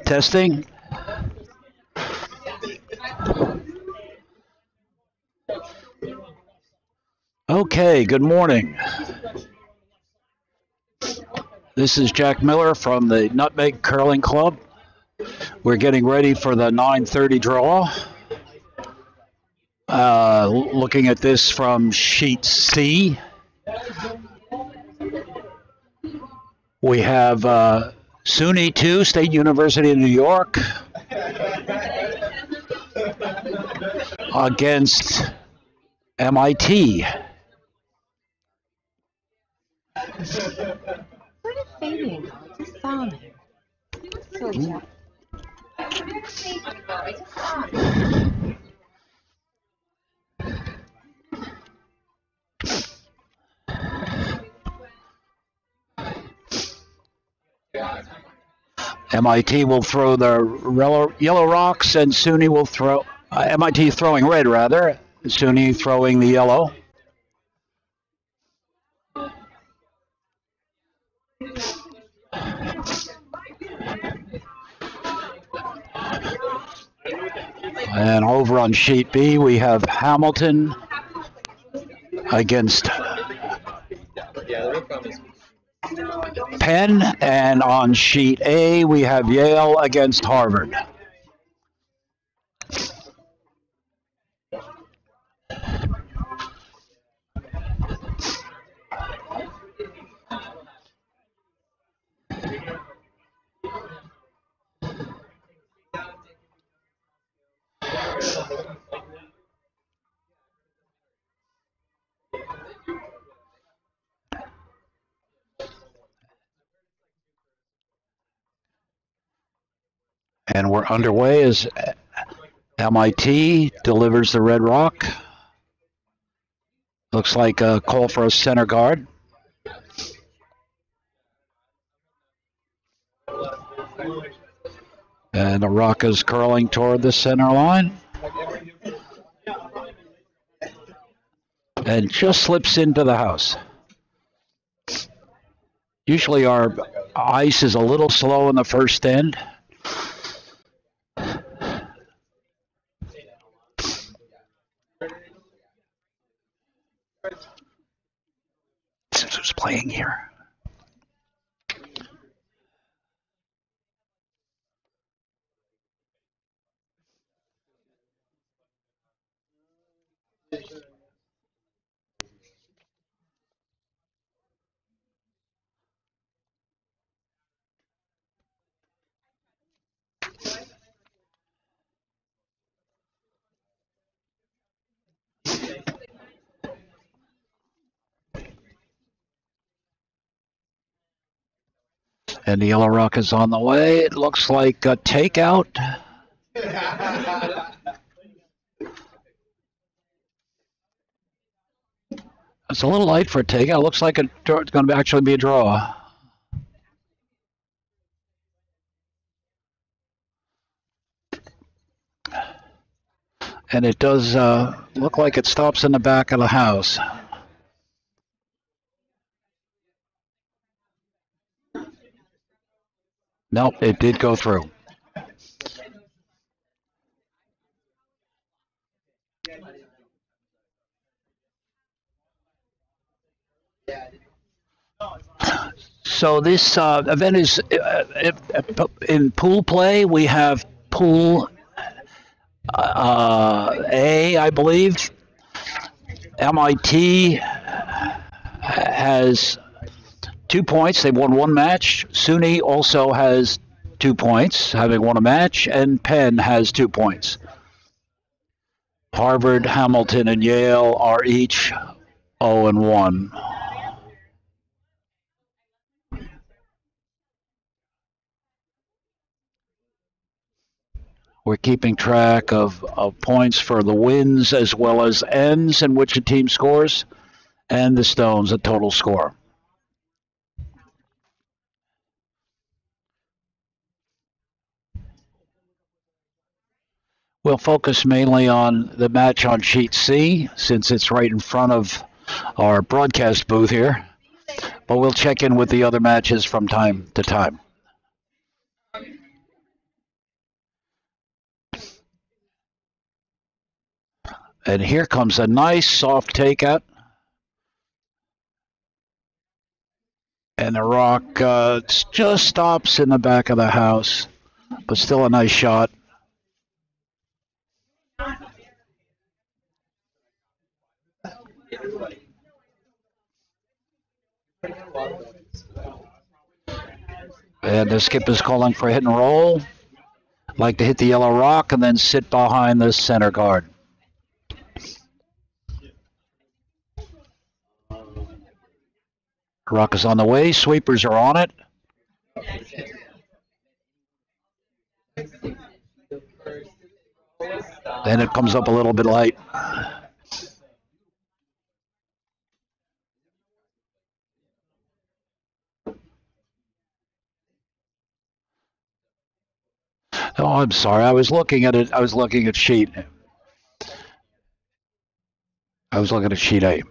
Testing. Okay, good morning. This is Jack Miller from the Nutmeg Curling Club. We're getting ready for the 9:30 draw. Looking at this from sheet C, we have SUNY 2, State University of New York, against MIT. What is fading? I just saw him. So Jack. MIT will throw the yellow rocks, and SUNY will throw, MIT throwing red rather, SUNY throwing the yellow. And over on sheet B, we have Hamilton against Penn, and on sheet A, we have Yale against Harvard. And we're underway as MIT delivers the red rock. Looks like a call for a center guard. And the rock is curling toward the center line. And just slips into the house. Usually our ice is a little slow in the first end. Who's playing here? And the yellow rock is on the way. It looks like a takeout. It's a little light for a takeout. It looks like it's going to actually be a draw. And it does look like it stops in the back of the house. Nope, it did go through. So this event is in pool play. We have pool A, I believe. MIT has 2 points. They've won one match. SUNY also has 2 points, having won a match, and Penn has 2 points. Harvard, Hamilton, and Yale are each 0-1. We're keeping track of points for the wins as well as ends in which a team scores, and the stones, the total score. We'll focus mainly on the match on sheet C, since it's right in front of our broadcast booth here, but we'll check in with the other matches from time to time. And here comes a nice soft takeout. And the rock just stops in the back of the house, but still a nice shot. And the skip is calling for hit and roll. Like to hit the yellow rock and then sit behind the center guard. Rock is on the way. Sweepers are on it. Then it comes up a little bit light. Oh, I'm sorry. I was looking at it. I was looking at sheet. I was looking at sheet A.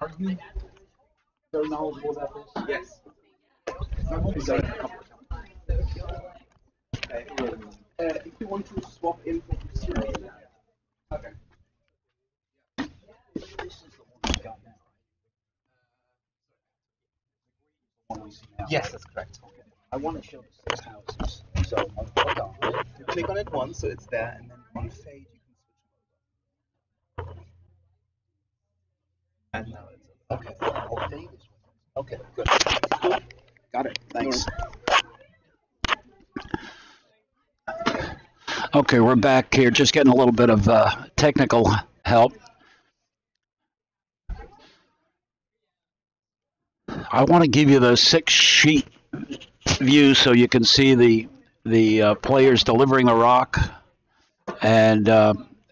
Are you so knowledgeable about this? Yes. I'm only saying a couple of times. Okay. If you want to swap info from serial. Okay. This is the one we got now. The one we see now. Yes, that's correct. Okay. I want to show the 6 houses. So I'll click on it. You click on it once, so it's there, and then on fade you can switch them over. And now it's okay. I'll fade this one. Okay, good. Cool. Got it. Thanks. Okay, we're back here. Just getting a little bit of technical help. I want to give you the 6-sheet view so you can see the players delivering the rock, and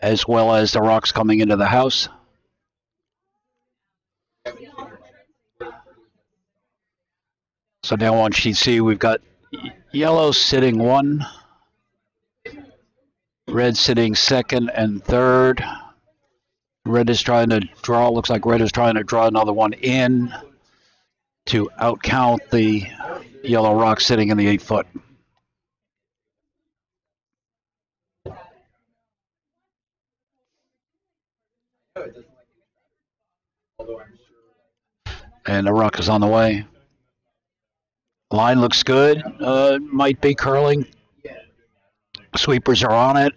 as well as the rocks coming into the house. So now on sheet C, we've got yellow sitting 1, red sitting 2nd and 3rd. Red is trying to draw. Looks like red is trying to draw another one in to outcount the yellow rock sitting in the 8-foot. And the rock is on the way. Line looks good. Might be curling. Sweepers are on it.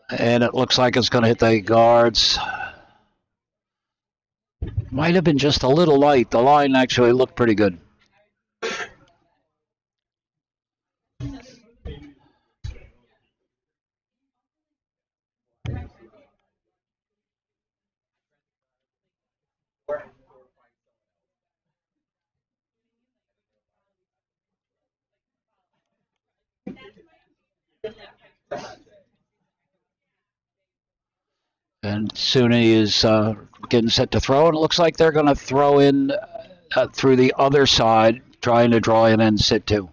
And it looks like it's going to hit the guards. Might have been just a little light. The line actually looked pretty good. And SUNY is getting set to throw, and it looks like they're going to throw in through the other side, trying to draw in and sit 2.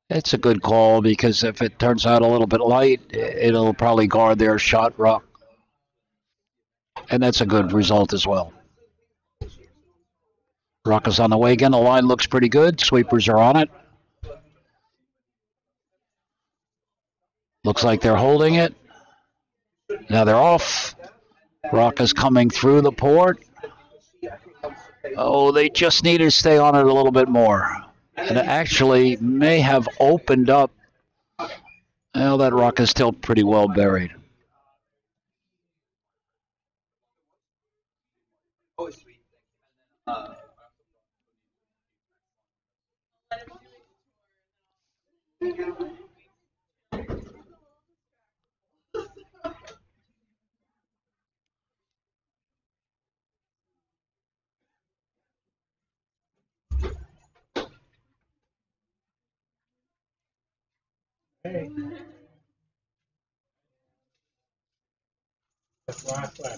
It's a good call because if it turns out a little bit light, it'll probably guard their shot rock. And that's a good result as well. Rock is on the way again. The line looks pretty good. Sweepers are on it. Looks like they're holding it. Now they're off. Rock is coming through the port. Oh, they just need to stay on it a little bit more. And it actually may have opened up. Well, that rock is still pretty well buried.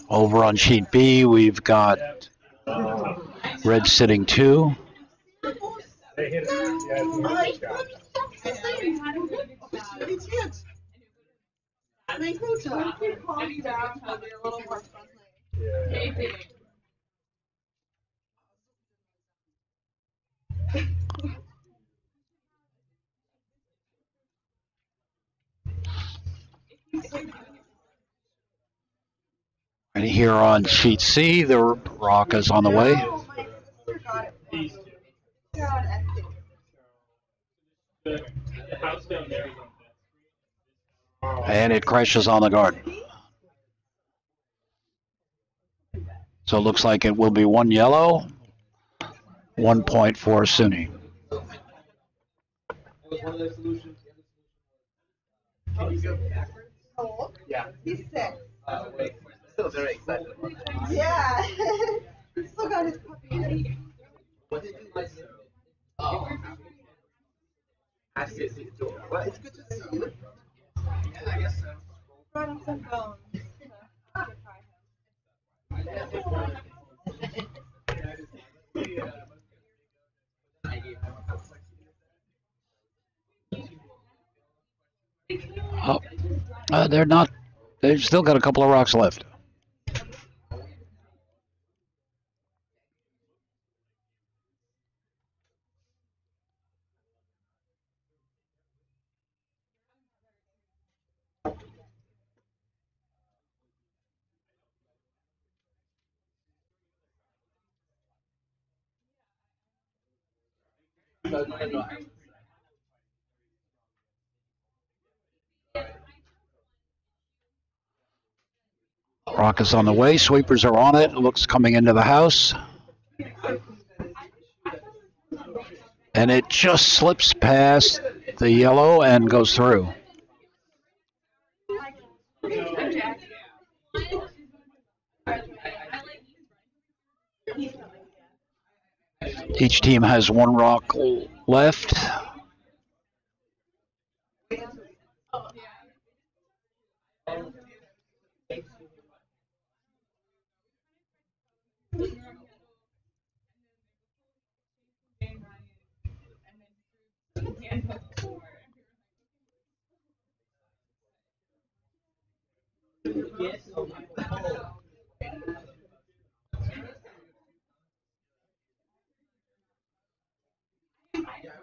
Over on sheet B, we've got red sitting 2. And here on sheet C, the rock is on the way. And it crashes on the guard. So it looks like it will be 1 yellow, 1 point for SUNY. Yeah. He's sick. Still very excited. Yeah. Still got his puppy. What did you like? Oh. I see it. Well, it's good to see you. Yeah, I guess so. Brought him some bones. They're not. They've still got a couple of rocks left. Rock is on the way. Sweepers are on it. Looks coming into the house. And it just slips past the yellow and goes through. Each team has one rock left.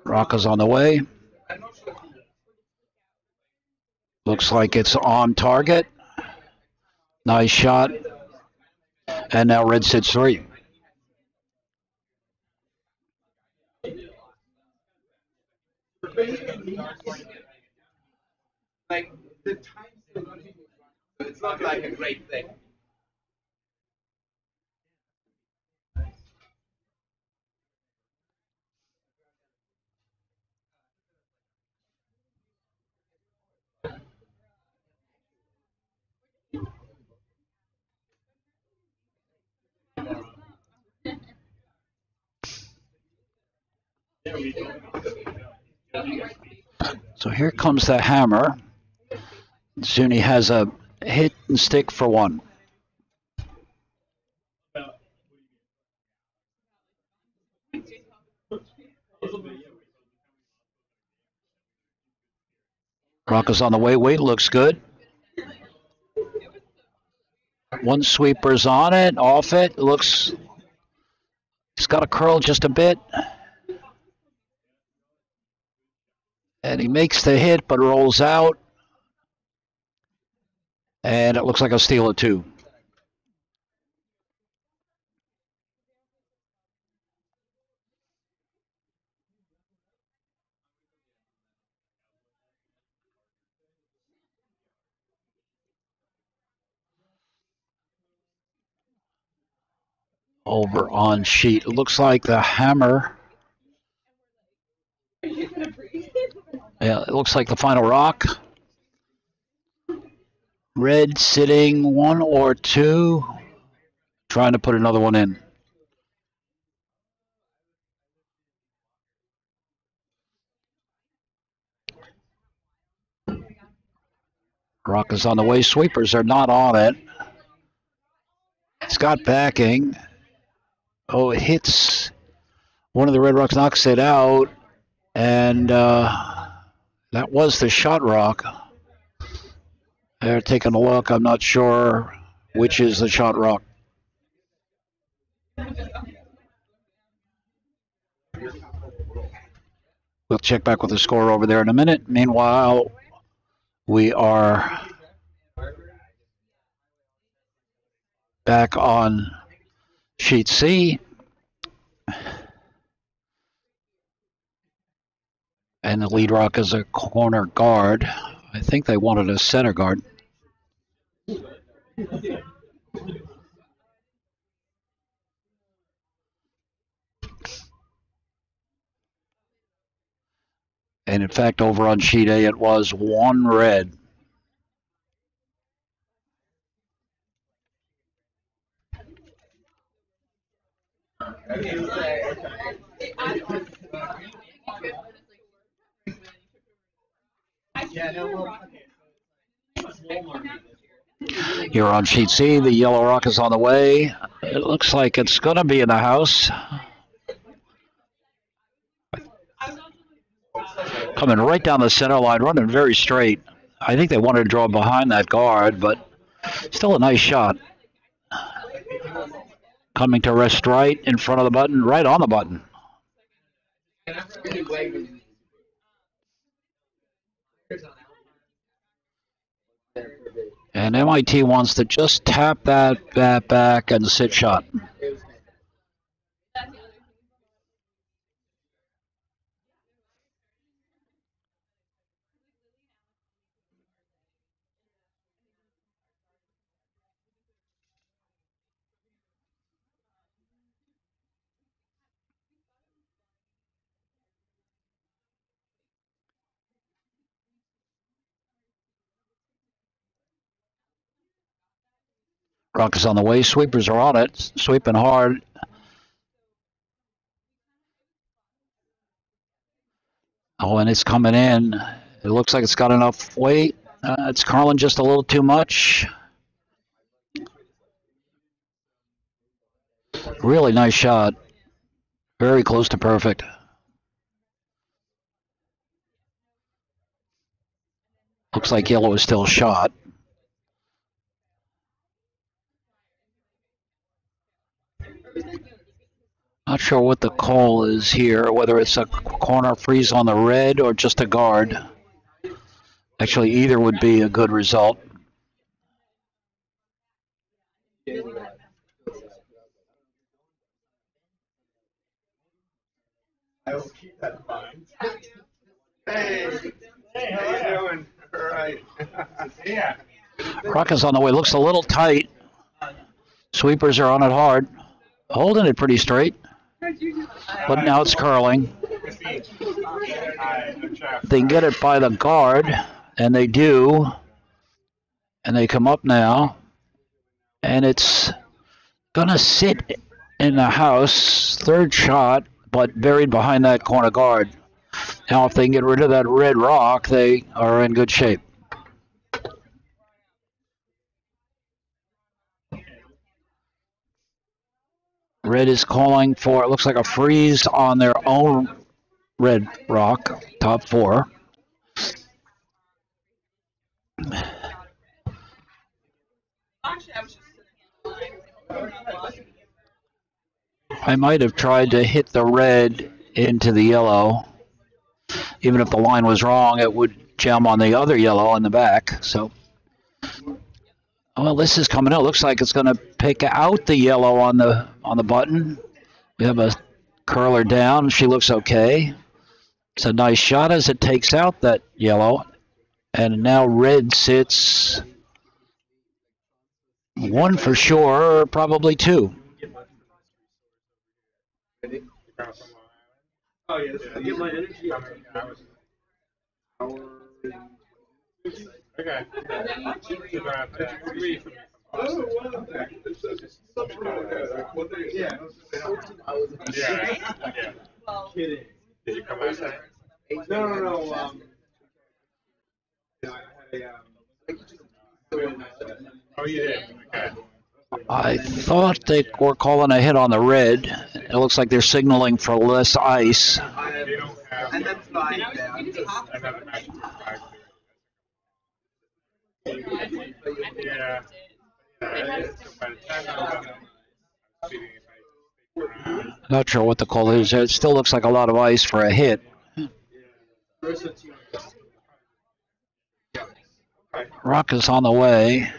Rock is on the way. Looks like it's on target. Nice shot. And now red sits three. Like the time still continues, but it's not like a great thing. So here comes the hammer. SUNY has a hit and stick for one. Rock is on the way. Weight looks good. One sweeper's on it, off it. Looks, he's got to curl just a bit. And he makes the hit, but rolls out. And it looks like a steal of two. Over on sheet. It looks like the hammer. Yeah, it looks like the final rock. Red sitting one or two. Trying to put another one in. Rock is on the way. Sweepers are not on it. It's got backing. Oh, it hits one of the red rocks, knocks it out. And that was the shot rock. They're taking a look. I'm not sure which is the shot rock. We'll check back with the score over there in a minute. Meanwhile, we are back on sheet C. And the lead rock is a corner guard. I think they wanted a center guard. And in fact, over on sheet A, it was one red. Here on sheet C, the yellow rock is on the way. It looks like it's going to be in the house. Coming right down the center line, running very straight. I think they wanted to draw behind that guard, but still a nice shot. Coming to rest right in front of the button, right on the button. And MIT wants to just tap that bat back and sit shot. Rock is on the way. Sweepers are on it. Sweeping hard. Oh, and it's coming in. It looks like it's got enough weight. It's curling just a little too much. Really nice shot. Very close to perfect. Looks like yellow is still shot. Not sure what the call is here, whether it's a corner freeze on the red or just a guard. Actually, either would be a good result. I will keep that in mind. Hey, how you doing? All right. Yeah. Rock is on the way. Looks a little tight. Sweepers are on it hard. Holding it pretty straight. But now it's curling. They can get it by the guard, and they do. And they come up now. And it's going to sit in the house. Third shot, but buried behind that corner guard. Now, if they can get rid of that red rock, they are in good shape. Red is calling for, it looks like a freeze on their own red rock, top four. I might have tried to hit the red into the yellow. Even if the line was wrong, it would jam on the other yellow in the back. So, well, this is coming out. Looks like it's going to pick out the yellow on the button. We have a curler down. She looks okay. It's a nice shot as it takes out that yellow. And now red sits one for sure, probably two. Oh, yes. I get my energy. Okay. Yeah. Kidding. Did you come last night? No. Oh, you did? Okay. I thought they were calling a hit on the red. It looks like they're signaling for less ice. They don't have. And that's fine. Another match. Yeah. Not sure what the call is. It still looks like a lot of ice for a hit. Rock is on the way.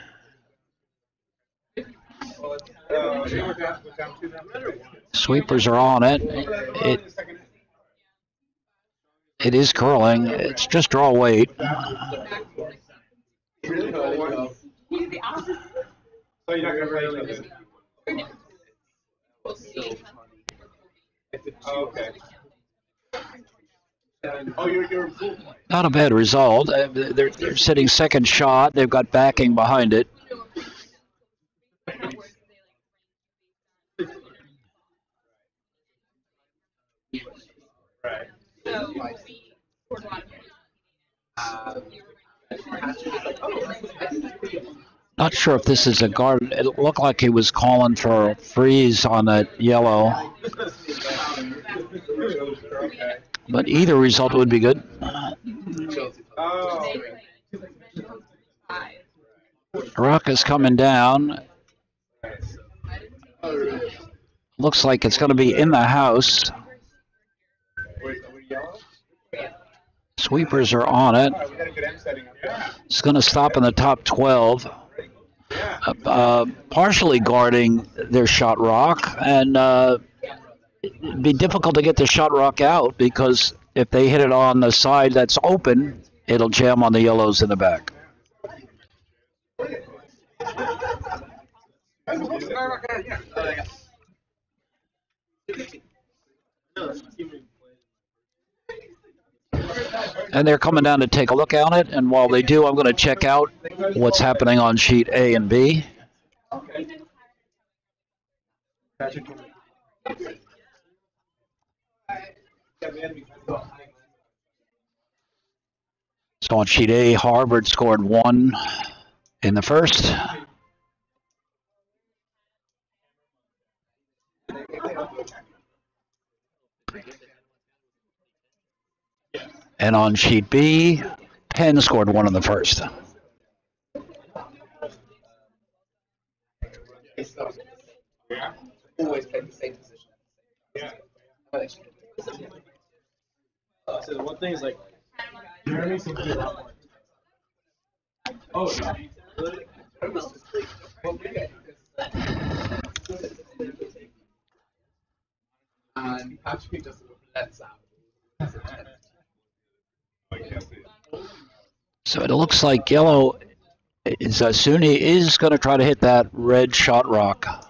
Sweepers are on it. It is curling. It's just draw weight. Not a bad result. They're sitting second shot. They've got backing behind it. Not sure if this is a guard. It looked like he was calling for a freeze on that yellow. But either result would be good. Rock is coming down. Looks like it's going to be in the house. Sweepers are on it. It's going to stop in the top 12. Partially guarding their shot rock, and it'd be difficult to get the shot rock out because if they hit it on the side that's open, it'll jam on the yellows in the back. And they're coming down to take a look at it, and while they do, I'm going to check out what's happening on sheet A and B. Okay. Patrick. So on sheet A, Harvard scored 1 in the first. And on sheet B, Penn scored 1 in the first. Always play the same position. Yeah. So the one thing is like, Jeremy seems to be a lot more. Oh, yeah. And Patrick just lets out. So it looks like yellow is SUNY is going to try to hit that red shot rock.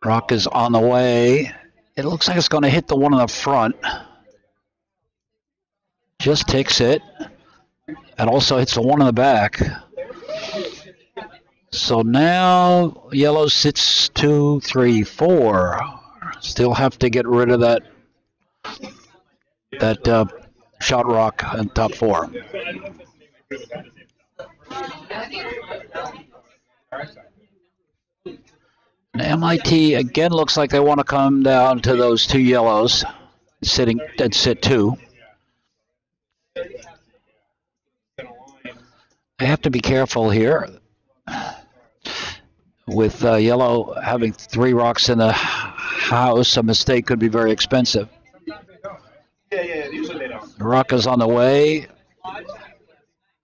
Rock is on the way. It looks like it's going to hit the one in the front. Just ticks it. And also hits the one in the back. So now yellow sits 2, 3, 4. Still have to get rid of that shot rock in top 4. And MIT again looks like they want to come down to those 2 yellows, sitting at sit 2. They have to be careful here. With yellow having 3 rocks in the house, a mistake could be very expensive. Usually they don't. The rock is on the way.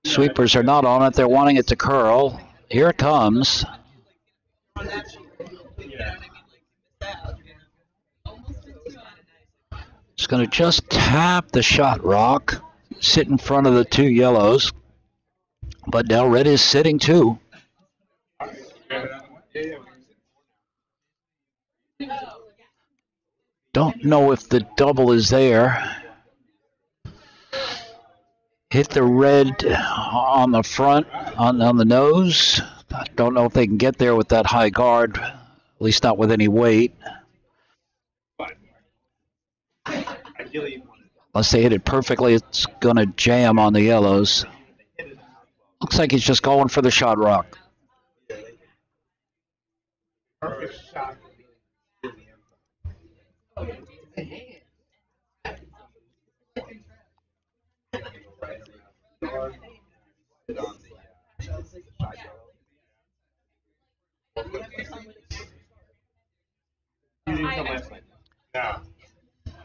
Sweepers are not on it. They're wanting it to curl. Here it comes. It's going to just tap the shot rock, sit in front of the 2 yellows. But now red is sitting 2. Don't know if the double is there. Hit the red on the front, on the nose. I don't know if they can get there with that high guard, at least not with any weight. Unless they hit it perfectly, it's going to jam on the yellows. Looks like he's just going for the shot rock. Perfect shot.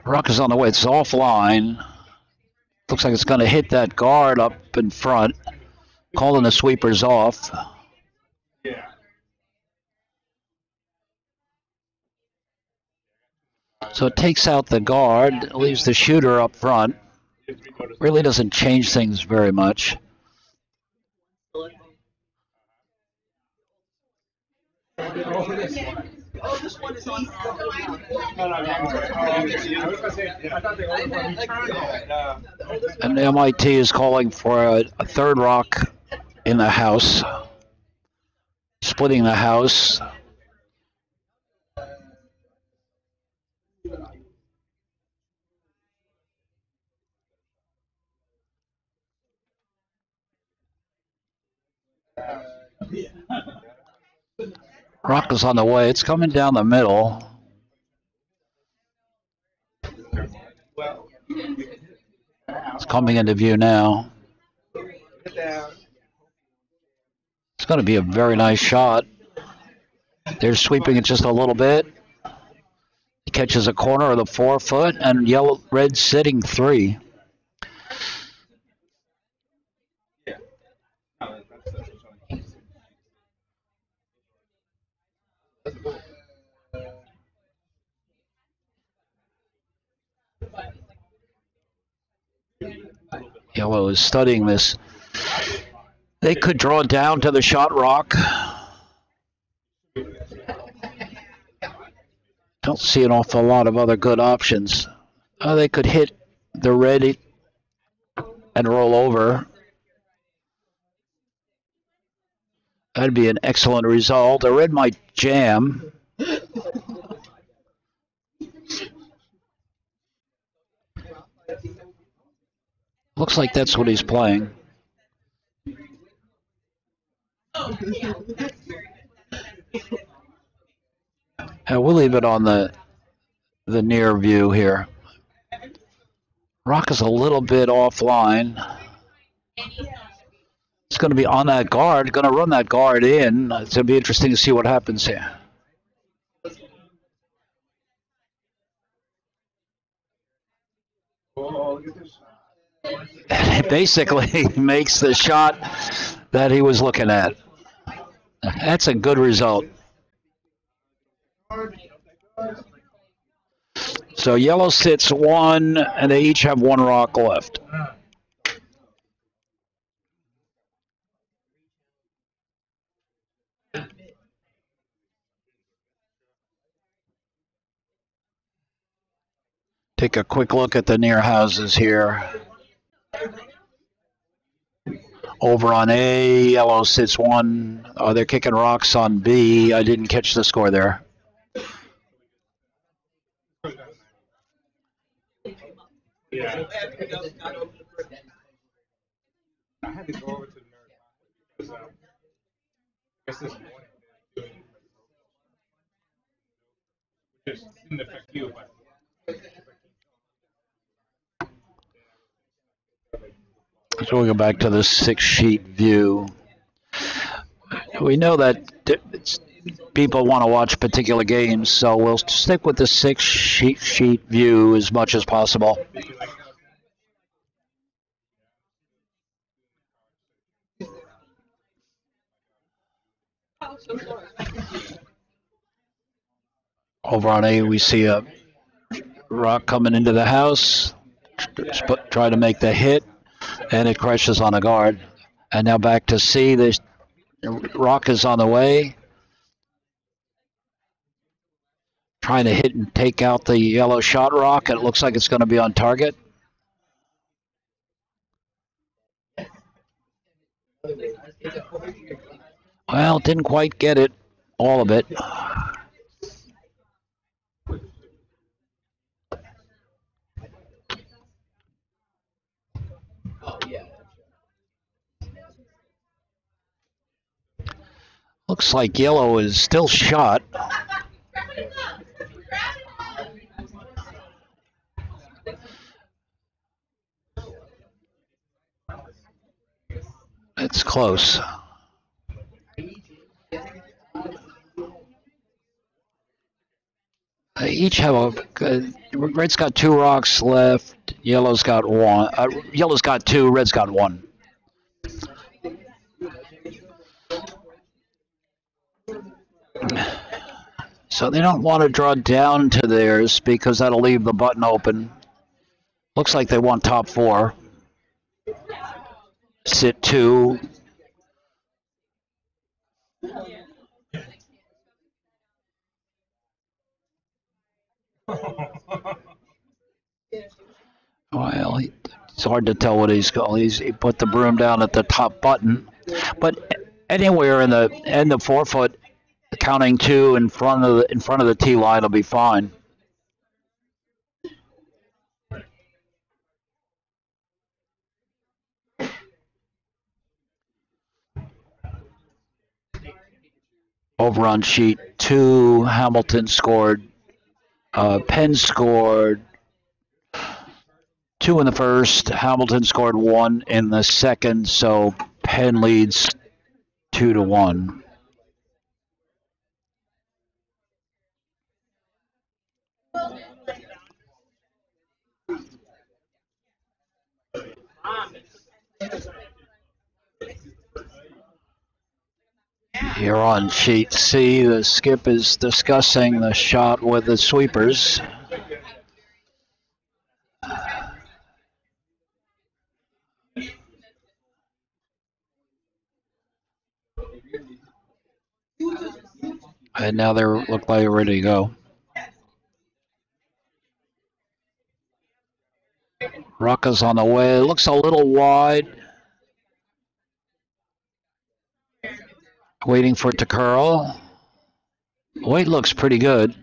Rock is on the way. It's offline. Looks like it's going to hit that guard up in front, calling the sweepers off. Yeah. So it takes out the guard, leaves the shooter up front. Really doesn't change things very much. And MIT is calling for a 3rd rock in the house, splitting the house. Rock is on the way. It's coming down the middle. It's coming into view now. It's going to be a very nice shot. They're sweeping it just a little bit. He catches a corner of the 4-foot, and red sitting 3. Yellow is studying this. They could draw down to the shot rock. Don't see an awful lot of other good options. They could hit the red and roll over. That'd be an excellent result. The red might jam. Looks like that's what he's playing. We'll leave it on the near view here. Rock is a little bit offline. It's going to be on that guard, going to run that guard in. It's going to be interesting to see what happens here. It basically makes the shot that he was looking at. That's a good result. So yellow sits one, and they each have one rock left. Take a quick look at the near houses here. Over on A, yellow sits one. Oh, they're kicking rocks on B. I didn't catch the score there. Yeah. I had to go over to the nurse because I guess this morning they're doing just didn't affect you, but So we'll go back to the 6-sheet view. We know that people want to watch particular games, so we'll stick with the 6-sheet view as much as possible. Over on A, we see a rock coming into the house, try to make the hit, and it crashes on a guard. And now back to C, the rock is on the way. Trying to hit and take out the yellow shot rock. It looks like it's going to be on target. Well, didn't quite get it, all of it. Looks like yellow is still shot. It's close. They each have red's got 2 rocks left. Yellow's got 1. Yellow's got 2. Red's got 1. So they don't want to draw down to theirs because that'll leave the button open. Looks like they want top 4. Sit 2. Well, it's hard to tell what he's going. He put the broom down at the top button, but anywhere in the 4-foot, counting 2 in front of the tee line will be fine. Over on sheet 2, Hamilton scored. Penn scored 2 in the first. Hamilton scored 1 in the second. So Penn leads 2-1. Here on sheet C, the skip is discussing the shot with the sweepers. And now they look like they're ready to go. Rucka's on the way. Looks a little wide. Waiting for it to curl. Weight looks pretty good.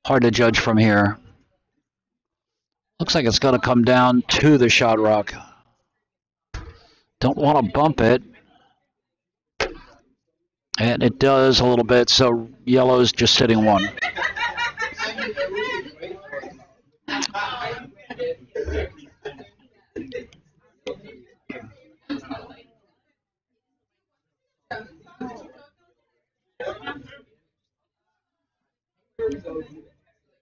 Hard to judge from here. Looks like it's going to come down to the shot rock. Don't want to bump it. And it does a little bit, so yellow's just sitting one.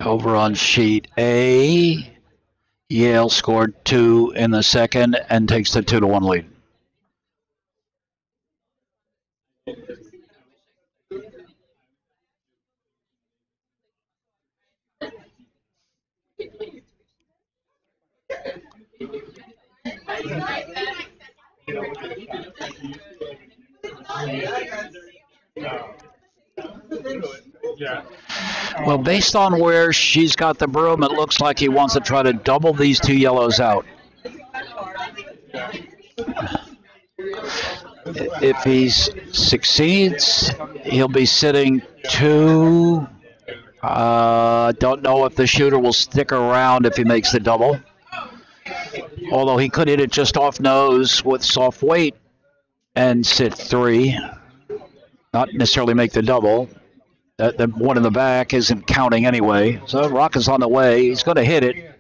Over on sheet A, Yale scored 2 in the second and takes the 2-1 lead. Well, based on where she's got the broom, it looks like he wants to try to double these two yellows out. If he succeeds, he'll be sitting 2. Don't know if the shooter will stick around if he makes the double. Although he could hit it just off nose with soft weight and sit 3. Not necessarily make the double. The one in the back isn't counting anyway. So rock is on the way. He's going to hit it.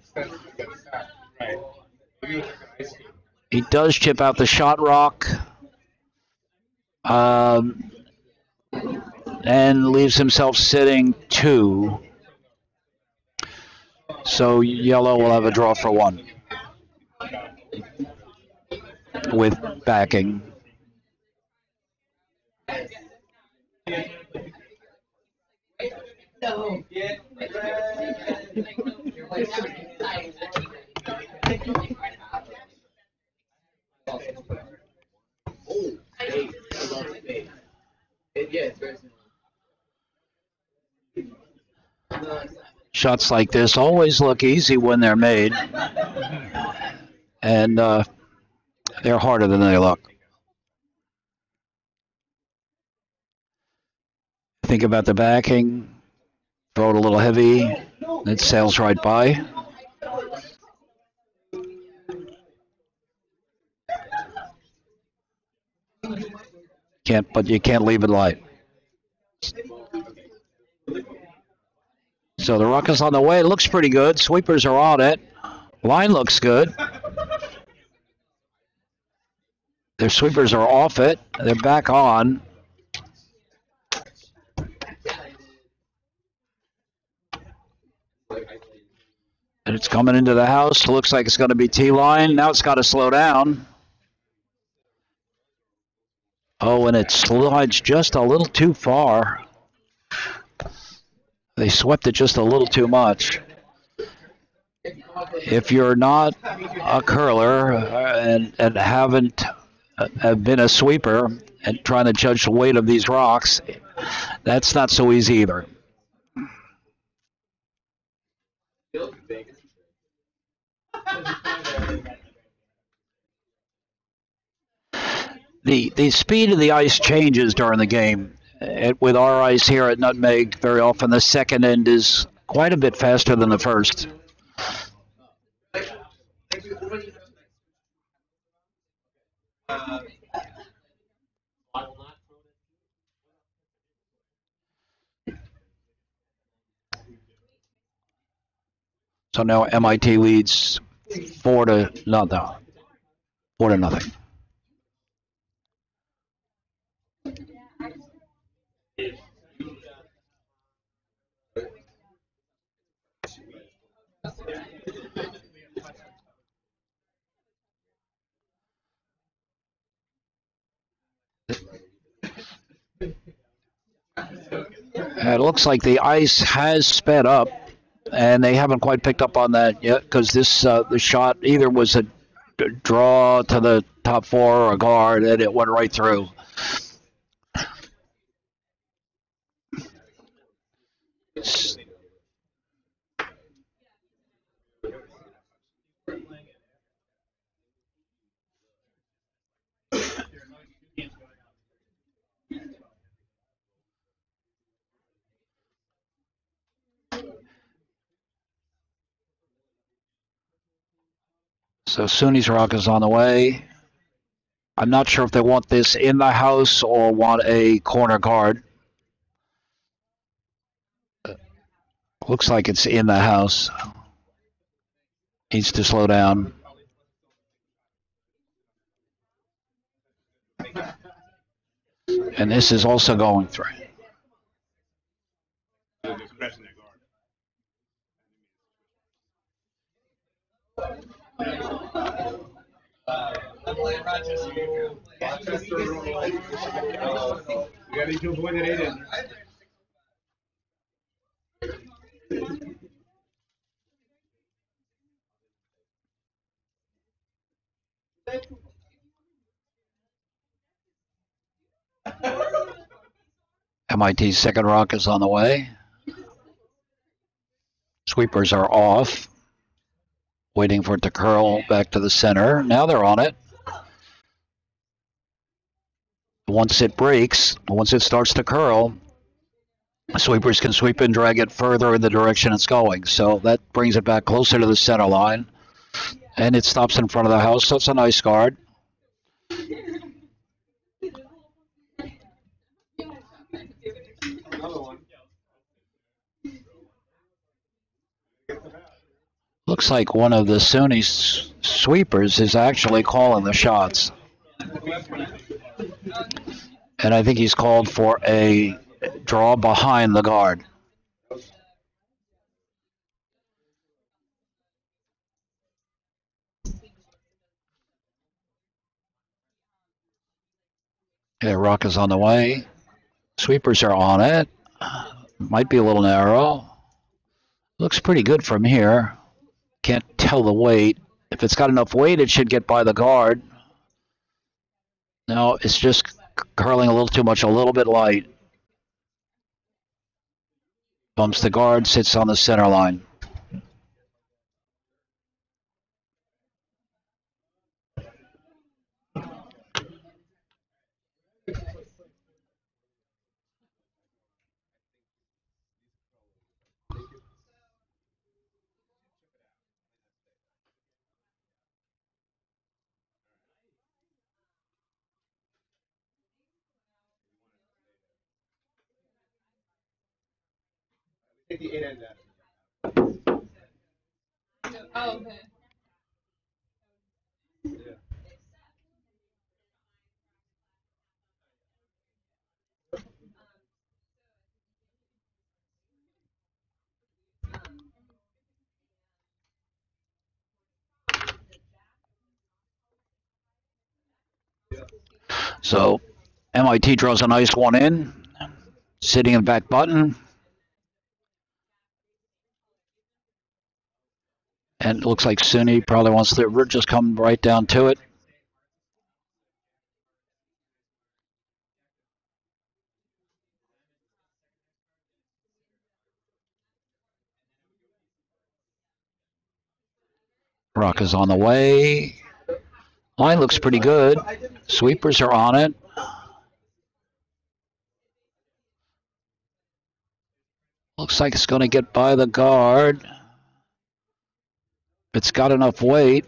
He does chip out the shot rock. And leaves himself sitting 2. So yellow will have a draw for 1. With backing. Shots like this always look easy when they're made, and they're harder than they look. Think about the backing, throw it a little heavy, it sails right by. But you can't leave it light. So the ruck is on the way. It looks pretty good. Sweepers are on it. Line looks good. Their sweepers are off it. They're back on. And it's coming into the house. Looks like it's going to be T-line. Now it's got to slow down. Oh, and it slides just a little too far. They swept it just a little too much. If you're not a curler and haven't been a sweeper and trying to judge the weight of these rocks, that's not so easy either. The speed of the ice changes during the game. With our ice here at Nutmeg, very often the second end is quite a bit faster than the first. So now MIT leads 4-0. 4-0. It looks like the ice has sped up, and they haven't quite picked up on that yet because this the shot either was a draw to the top 4 or a guard, and it went right through. So SUNY's rock is on the way. I'm not sure if they want this in the house or want a corner guard. Looks like it's in the house. Needs to slow down. And this is also going through. MIT's second rock is on the way. Sweepers are off. Waiting for it to curl back to the center. Now they're on it. Once it breaks, once it starts to curl, sweepers can sweep and drag it further in the direction it's going. So that brings it back closer to the center line. And it stops in front of the house, so it's a nice guard. Looks like one of the SUNY sweepers is actually calling the shots. And I think he's called for a draw behind the guard. Yeah, rock is on the way. Sweepers are on it. Might be a little narrow. Looks pretty good from here. Can't tell the weight. If it's got enough weight, it should get by the guard. No, it's just curling a little too much, a little bit light. Bumps the guard, sits on the center line. Take the 8 end out. Oh, okay. So MIT draws a nice one in, sitting in back button. And it looks like SUNY probably wants to just come right down to it. Rock is on the way. Line looks pretty good. Sweepers are on it. Looks like it's going to get by the guard. It's got enough weight.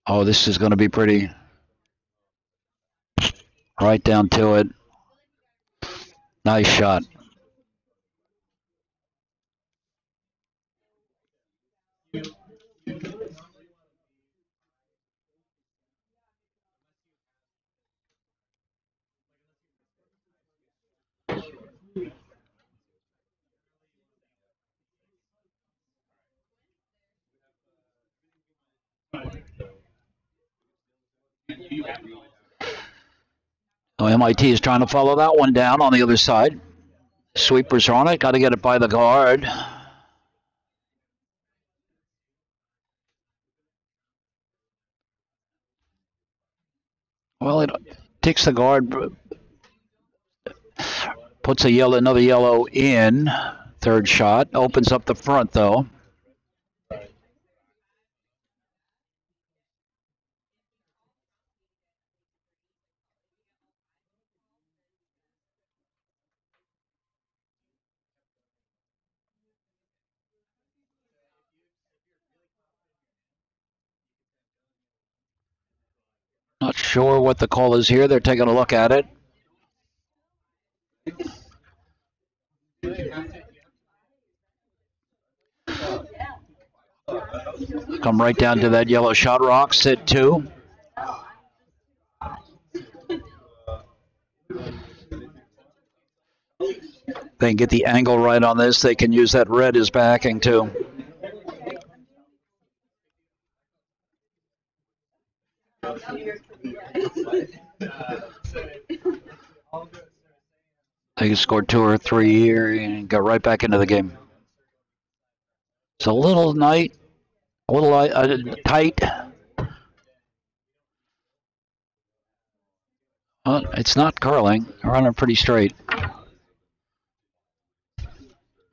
Oh, this is going to be pretty. Right down to it. Nice shot. Oh, MIT is trying to follow that one down on the other side. Sweepers are on it. Got to get it by the guard. Well, it takes the guard, puts another yellow in. Third shot. Opens up the front, though. Not sure what the call is here. They're taking a look at it. Come right down to that yellow shot rock, sit 2. They can get the angle right on this. They can use that red as backing too. They can score 2 or 3 here and go right back into the game. It's a little tight. Well, it's not curling. They're running pretty straight.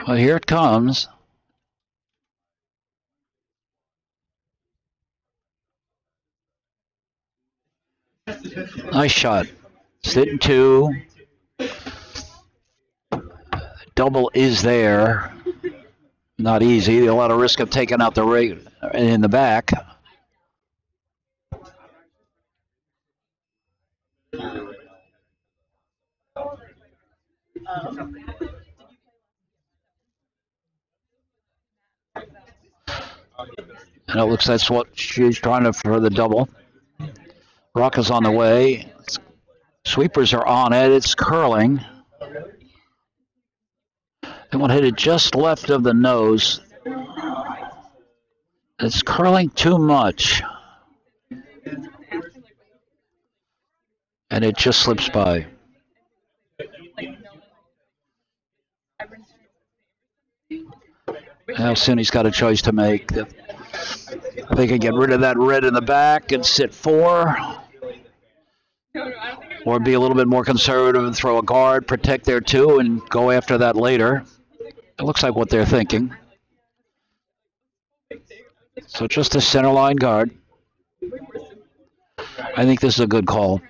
Well, here it comes. Nice shot. Sitting 2. Double is there. Not easy. A lot of risk of taking out the rate in the back. And it looks that's what she's trying to for the double. Rock is on the way. Sweepers are on it. It's curling. They want to hit it just left of the nose. It's curling too much. And it just slips by. Now SUNY's got a choice to make. They can get rid of that red in the back and sit 4. Or be a little bit more conservative and throw a guard, protect their 2, and go after that later. It looks like what they're thinking. So just a center line guard. I think this is a good call.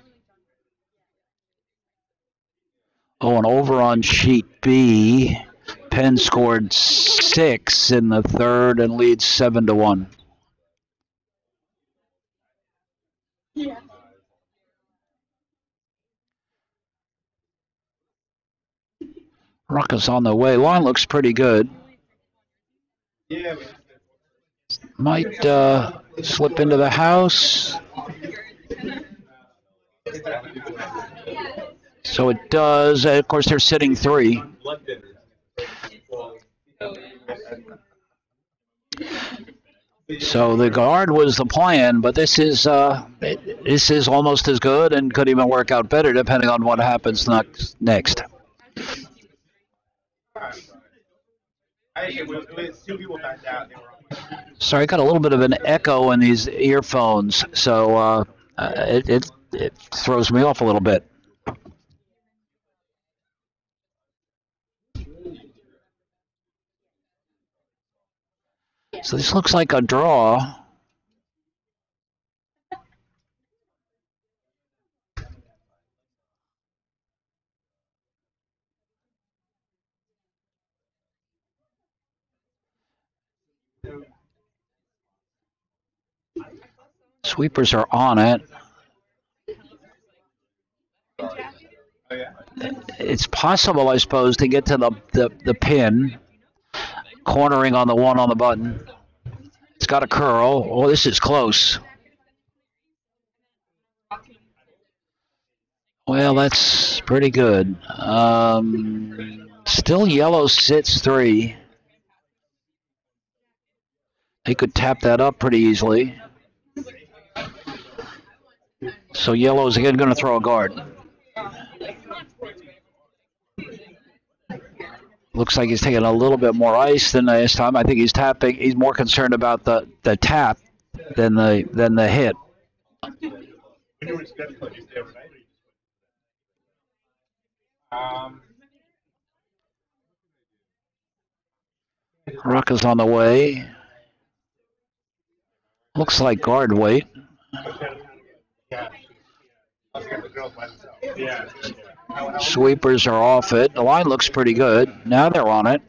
Oh, and over on sheet B, Penn scored 6 in the third and leads 7-1. Yeah. Rock is on the way. Line looks pretty good. Might slip into the house. So it does. Of course, they're sitting 3. So the guard was the plan, but this is almost as good and could even work out better depending on what happens next. Sorry, I got a little bit of an echo in these earphones, so it throws me off a little bit. So this looks like a draw. Sweepers are on it. It's possible, I suppose, to get to the pin, cornering on the 1 on the button. It's got a curl. Oh, this is close. Well, that's pretty good. Still yellow sits 3. They could tap that up pretty easily. So yellow's again going to throw a guard. Looks like he's taking a little bit more ice than last time. I think he's tapping. He's more concerned about the tap than the hit. Rock is on the way. Looks like guard weight. Sweepers are off it. The line looks pretty good. Now they're on it.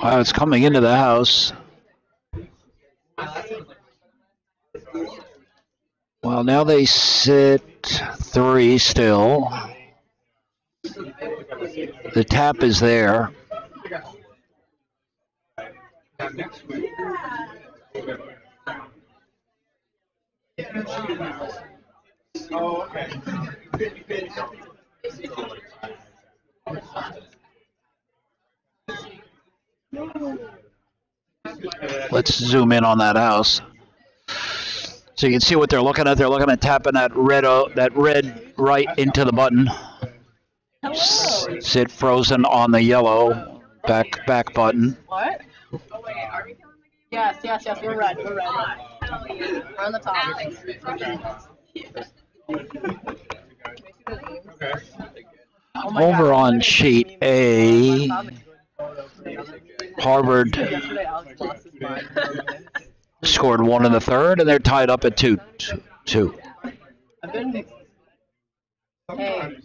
Wow, it's coming into the house. Well, now they sit 3 still. The tap is there. Let's zoom in on that house. So you can see what they're looking at. They're looking at tapping that red right into the button. Sit frozen on the yellow back button. What? Yes, we're red. We're on the top. Over on sheet A, Harvard scored 1 in the third, and they're tied up at 2. Hey.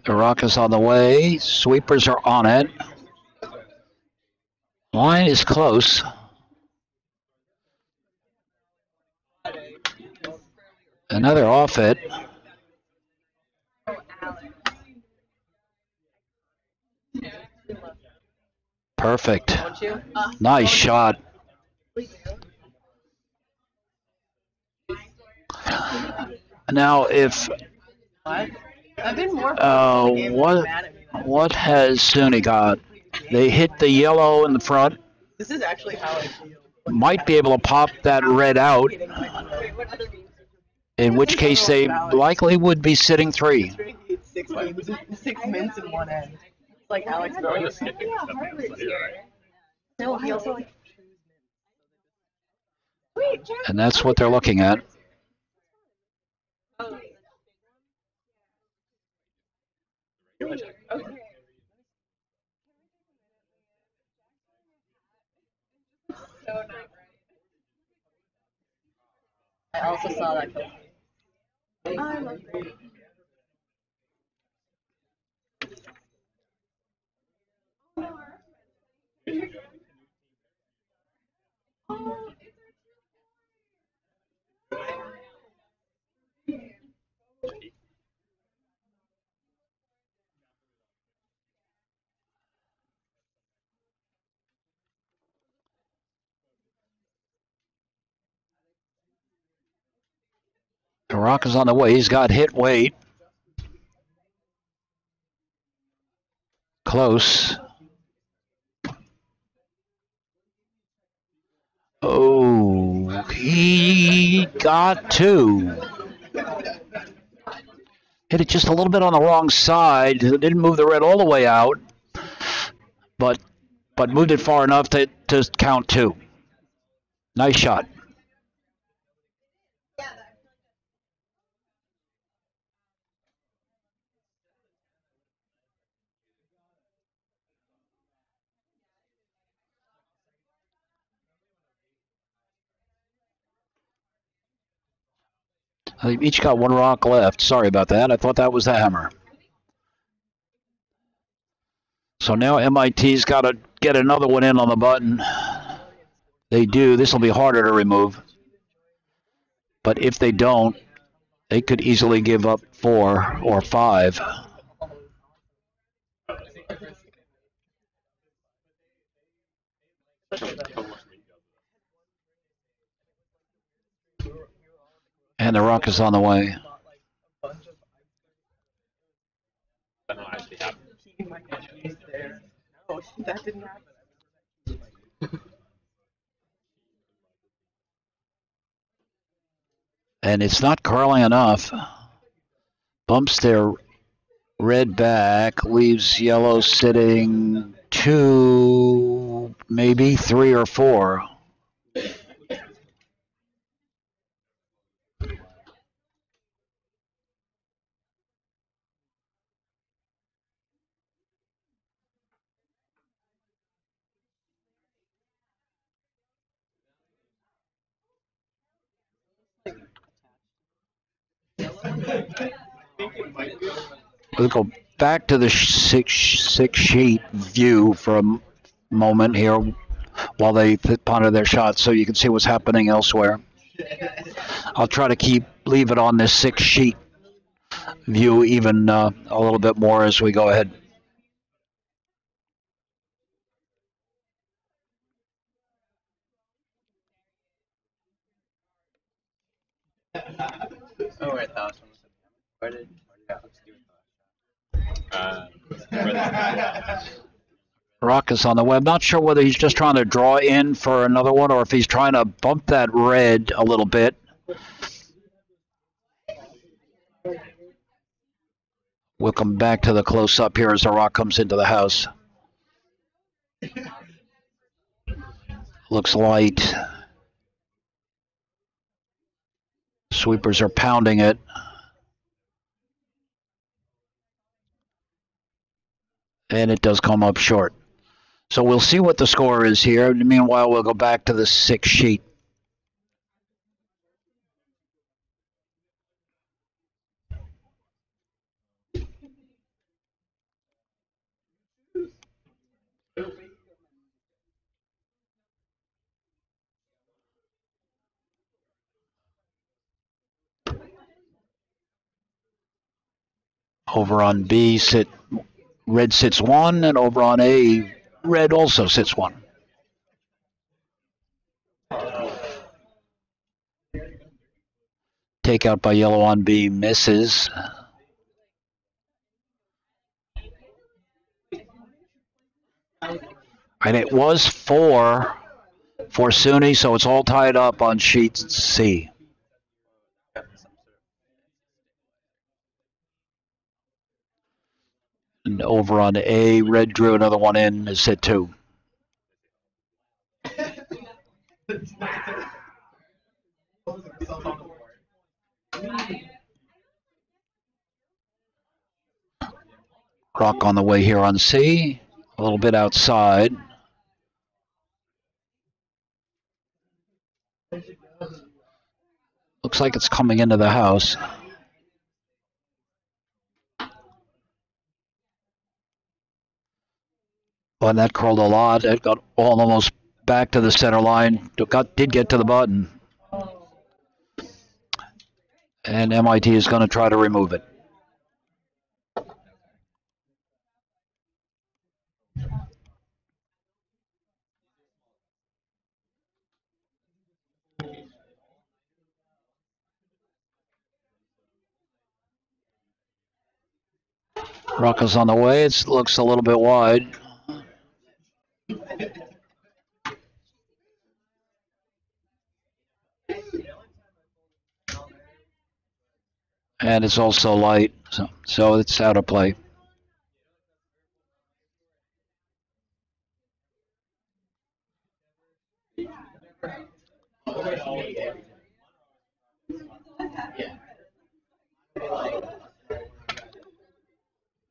The rock is on the way. Sweepers are on it. Line is close. Another off it. Perfect. Nice shot. Now, if what has SUNY got? They hit the yellow in the front. This is actually how I feel. Might be able to pop that red out. In which case, they likely would be sitting 3. 6 mints in one end. It's like Alex. No, he also like. And that's what they're looking at. I also saw that. The rock is on the way. He's got hit weight. Close. Oh, he got 2. Hit it just a little bit on the wrong side. Didn't move the red all the way out, but moved it far enough to count 2. Nice shot. They've each got 1 rock left. Sorry about that. I thought that was the hammer. So now MIT's got to get another one in on the button. They do. This will be harder to remove. But if they don't, they could easily give up 4 or 5. And the rock is on the way. That didn't happen. And it's not curling enough. Bumps their red back, leaves yellow sitting 2, maybe 3 or 4. We'll go back to the six sheet view for a moment here while they ponder their shots so you can see what's happening elsewhere. I'll try to leave it on this 6 sheet view even a little bit more as we go ahead. Oh, wait, that was where did Rock is on the web. Not sure whether he's just trying to draw in for another one or if he's trying to bump that red a little bit. We'll come back to the close-up here as the rock comes into the house. Looks light. Sweepers are pounding it. And it does come up short. So we'll see what the score is here. Meanwhile, we'll go back to the 6 sheet. Over on B, red sits 1, and over on A, red also sits 1. Takeout by yellow on B misses. And it was 4 for SUNY, so it's all tied up on sheet C. And over on A, red drew another one in, is hit 2. Rock on the way here on C, a little bit outside. Looks like it's coming into the house. Well, that curled a lot. It got almost back to the center line. Did get to the button. And MIT is going to try to remove it. Rock is on the way. It looks a little bit wide. And it's also light, so it's out of play.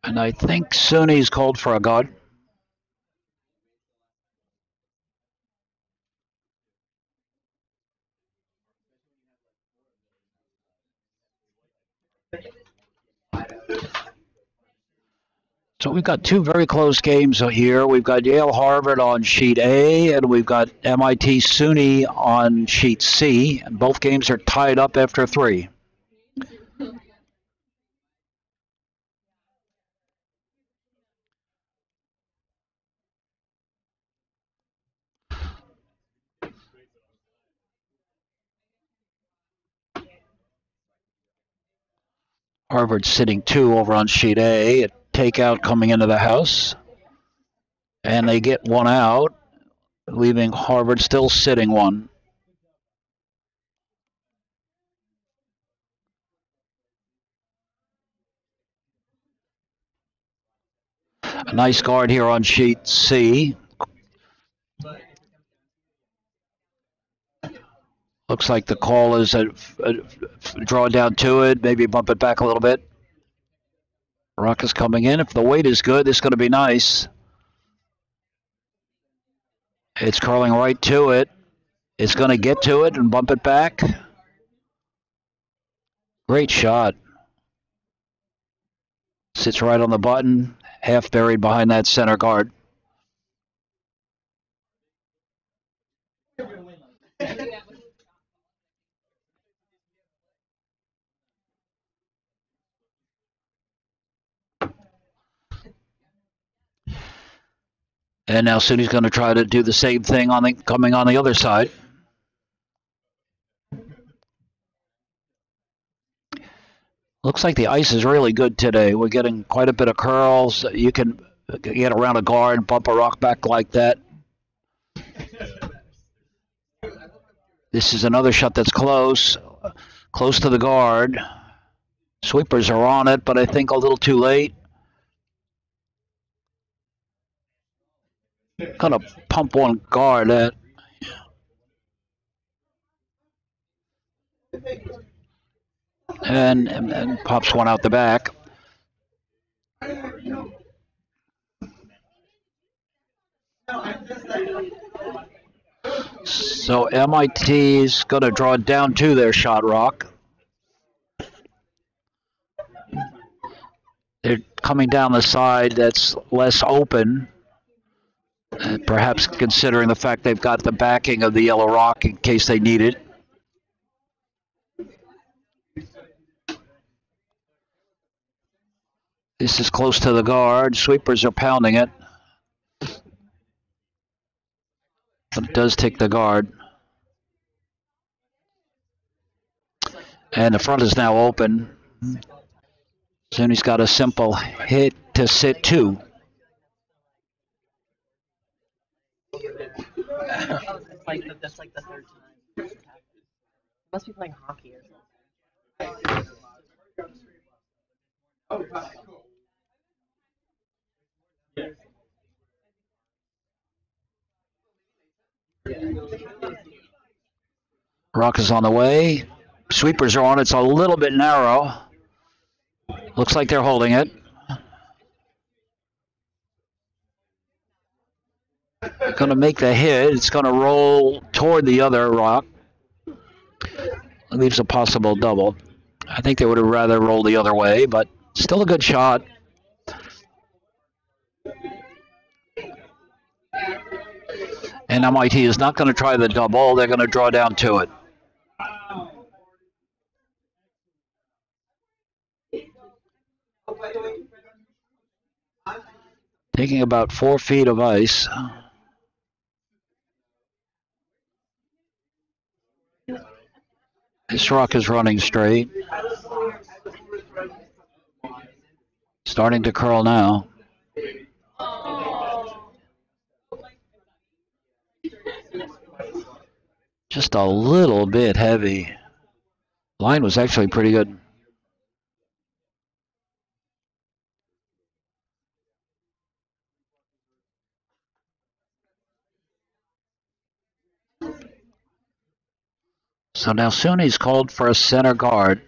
And I think SUNY's called for a guard. So we've got 2 very close games here. We've got Yale-Harvard on sheet A, and we've got MIT-SUNY on sheet C. And both games are tied up after 3. Harvard sitting 2 over on sheet A. A takeout coming into the house. And they get 1 out, leaving Harvard still sitting 1. A nice guard here on sheet C. Looks like the call is a draw down to it, maybe bump it back a little bit. Rock is coming in. If the weight is good, it's going to be nice. It's curling right to it. It's going to get to it and bump it back. Great shot. Sits right on the button, half buried behind that center guard. And now SUNY's going to try to do the same thing coming on the other side. Looks like the ice is really good today. We're getting quite a bit of curls. You can get around a guard, bump a rock back like that. This is another shot that's close to the guard. Sweepers are on it, but I think a little too late. Gonna pump one guard at. And pops one out the back. So MIT's going to draw down to their shot rock. They're coming down the side that's less open, perhaps considering the fact they've got the backing of the yellow rock in case they need it. This is close to the guard. Sweepers are pounding it. But it does take the guard. And the front is now open. SUNY's got a simple hit to sit two. That's like the third time. Must be playing hockey or something. Oh, cool. Rock is on the way. Sweepers are on. It's a little bit narrow. Looks like they're holding it. Going to make the hit. It's going to roll toward the other rock. Leaves a possible double. I think they would have rather rolled the other way, but still a good shot. And MIT is not going to try the double. They're going to draw down to it. Taking about 4 feet of ice. This rock is running straight. Starting to curl now. Just a little bit heavy. Line was actually pretty good. So now SUNY's called for a center guard.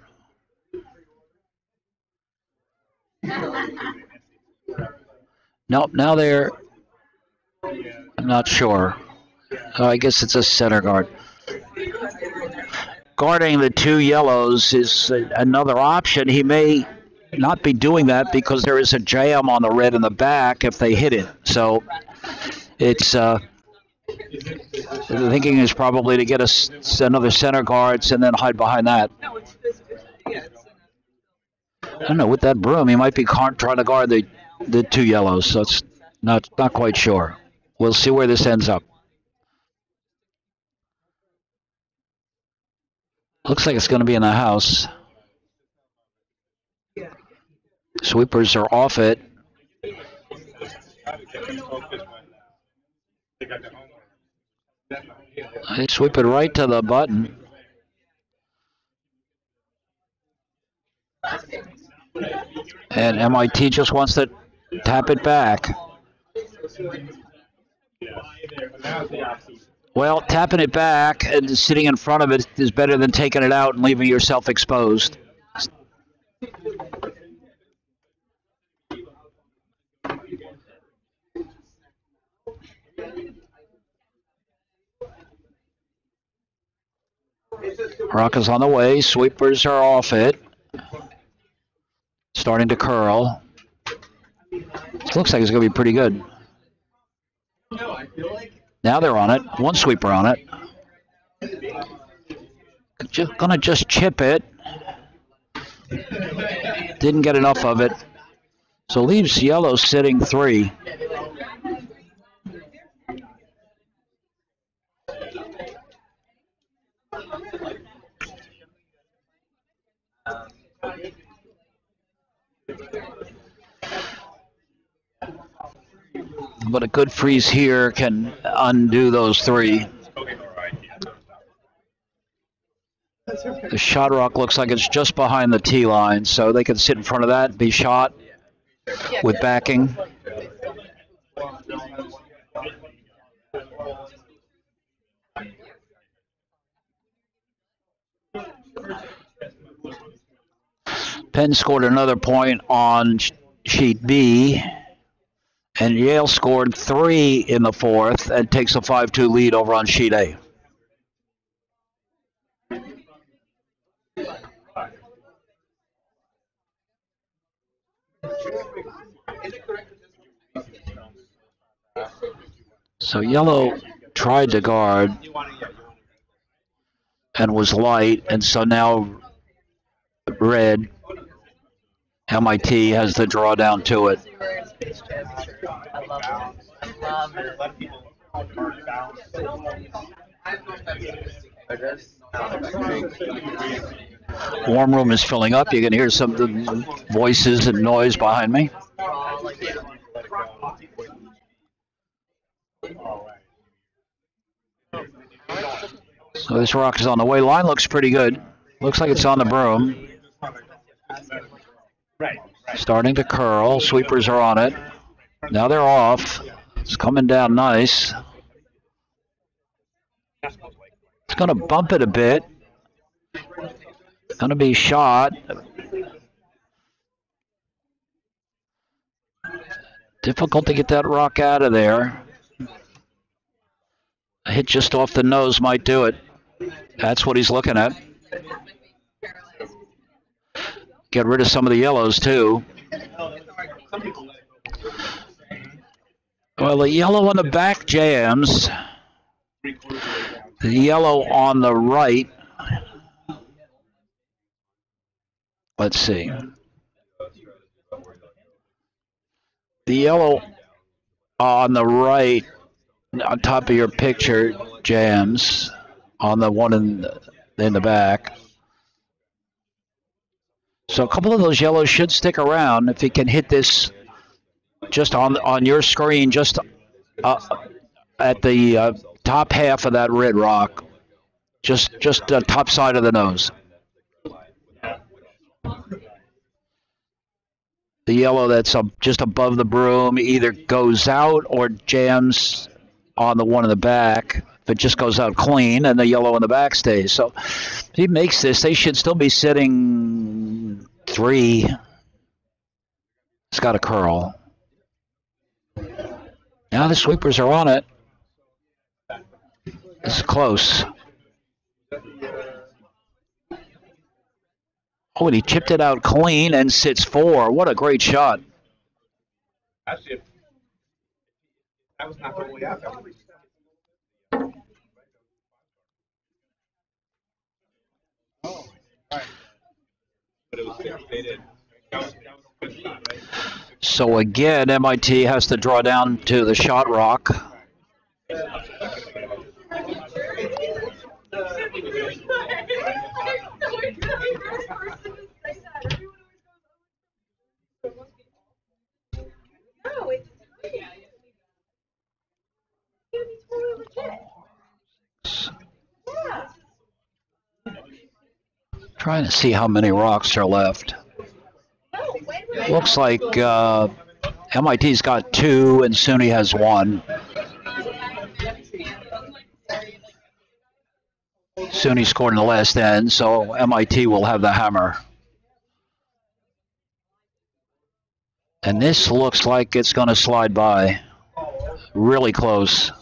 Nope, now they're, I'm not sure. I guess it's a center guard. Guarding the two yellows is another option. He may not be doing that because there is a jam on the red in the back if they hit it. So it's the thinking is probably to get another center guards and then hide behind that. I don't know, with that broom, he might be trying to guard the two yellows, so it's not quite sure. We'll see where this ends up. Looks like it's going to be in the house. Sweepers are off it. They sweep it right to the button. And MIT just wants to tap it back. Well, tapping it back and sitting in front of it is better than taking it out and leaving yourself exposed. Rock is on the way. Sweepers are off it. Starting to curl. Looks like it's going to be pretty good. Now they're on it. One sweeper on it. Gonna just chip it. Didn't get enough of it. So leaves yellow sitting 3. But a good freeze here can undo those 3. The shot rock looks like it's just behind the tee line, so they can sit in front of that and be shot with backing. Penn scored another point on sheet B, and Yale scored 3 in the 4th and takes a 5-2 lead over on sheet A. So yellow tried to guard and was light, and so now red, MIT, has the drawdown to it. Warm room is filling up. You can hear some of the voices and noise behind me. So this rock is on the way. Line looks pretty good. Looks like it's on the broom. Starting to curl. Sweepers are on it. Now they're off. It's coming down nice. It's going to bump it a bit. Going to be shot. Difficult to get that rock out of there. A hit just off the nose might do it. That's what he's looking at. Get rid of some of the yellows too. Well, the yellow on the back jams. The yellow on the right. Let's see. The yellow on the right, on top of your picture, jams on the one in the back. So a couple of those yellows should stick around if you can hit this just on your screen, just at the top half of that red rock, just the top side of the nose. The yellow that's just above the broom either goes out or jams on the one in the back. If it just goes out clean, and the yellow in the back stays. So if he makes this, they should still be sitting 3. It's got a curl. Now the sweepers are on it. This is close. Oh, and he chipped it out clean and sits 4. What a great shot. Actually, that was not the way out. Oh, right. But it was fixated. That was a good shot, right? So again, MIT has to draw down to the shot rock. Trying to see how many rocks are left. Looks like MIT's got 2 and SUNY has 1. SUNY scored in the last end, so MIT will have the hammer. And this looks like it's going to slide by. Really close.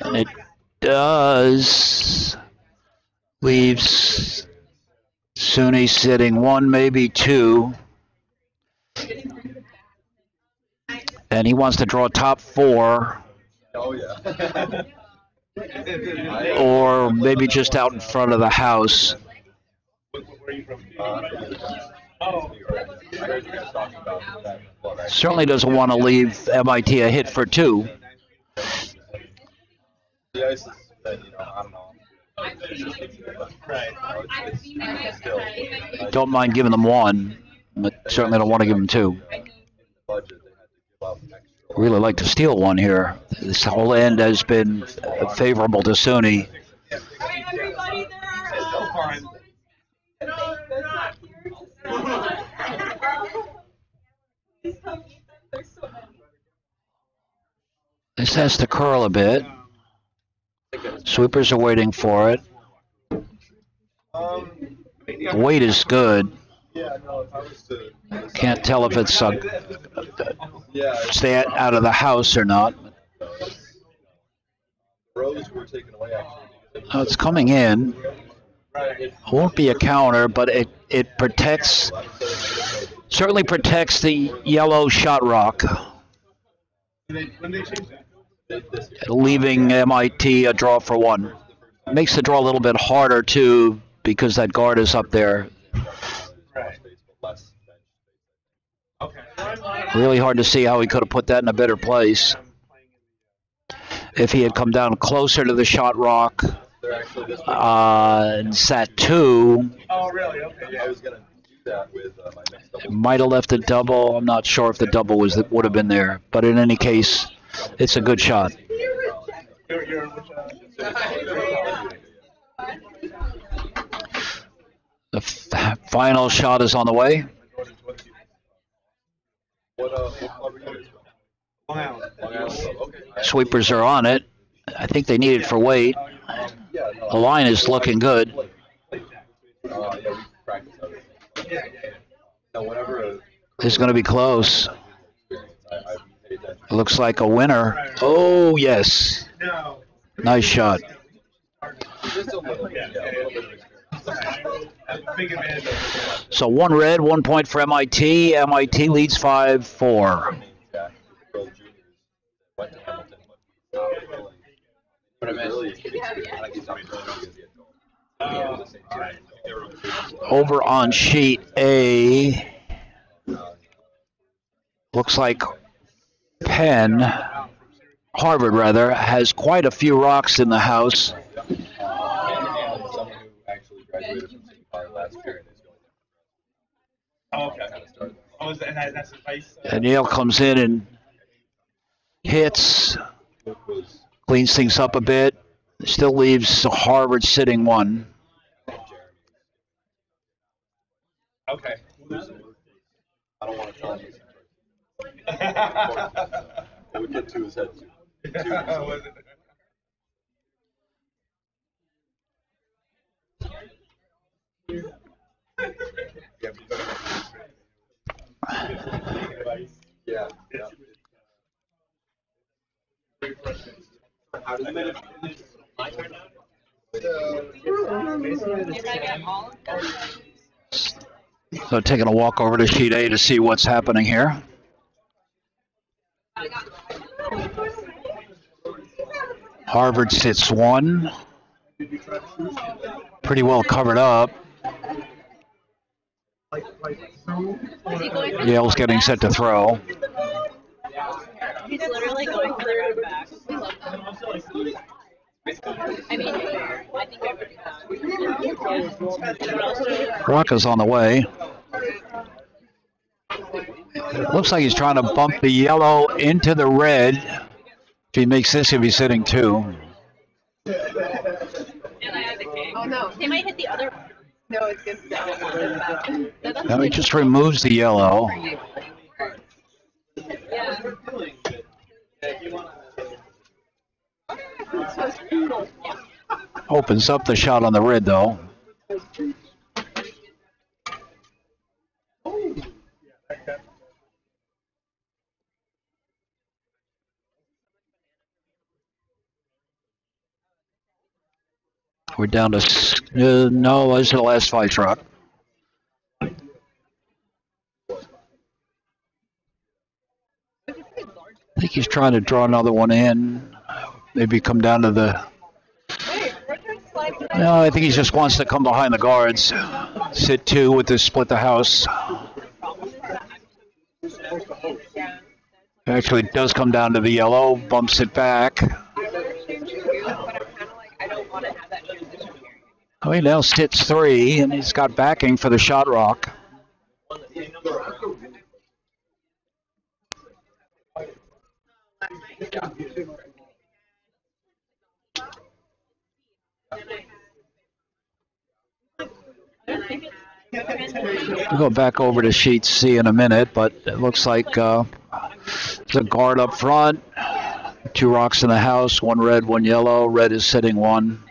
And does. Leaves SUNY sitting one, maybe two. And he wants to draw top four. Oh, yeah. Or maybe just out in front of the house. Certainly doesn't want to leave MIT a hit for two. The ice is, I don't know. Don't mind giving them one, but certainly don't want to give them two. Really like to steal one here. This whole end has been favorable to SUNY. This has to curl a bit. Sweepers are waiting for it. The weight is good. Can't tell if it's stay out of the house or not. It's coming in. Won't be a counter, but it protects, certainly protects the yellow shot rock, leaving MIT a draw for one. Makes the draw a little bit harder too because that guard is up there. Really hard to see how he could have put that in a better place. If he had come down closer to the shot rock and sat two, it might have left a double. I'm not sure if the double would have been there, but in any case, it's a good shot. The final shot is on the way. Sweepers are on it. I think they need it for weight. The line is looking good. This is going to be close. Looks like a winner. Oh, yes. Nice shot. So one red, 1 point for MIT. MIT leads 5-4. Over on sheet A, looks like Harvard rather, has quite a few rocks in the house. And Yale comes in and hits, cleans things up a bit, still leaves Harvard sitting one. Okay. I don't want to tell him. It would get to his head too. Yeah. My turn now? So taking a walk over to sheet A to see what's happening here. Harvard sits one. Pretty well covered up. Yale's getting set to throw. He's literally going for the round back. I mean, I think everybody. Rocca's on the way. Looks like he's trying to bump the yellow into the red. If he makes this, he'll be sitting two. Oh no, they might hit the other one. No, it's good. Now he just removes the yellow. Yeah. Opens up the shot on the red, though. We're down to no. This is the last 5 truck. I think he's trying to draw another one in. Maybe come down to the. No, I think he just wants to come behind the guards. Sit 2 with this split the house. Actually, it does come down to the yellow, bumps it back. Oh, he now sits 3, and he's got backing for the shot rock. We'll go back over to sheet C in a minute, but it looks like there's a guard up front, 2 rocks in the house, 1 red, 1 yellow. Red is sitting 1.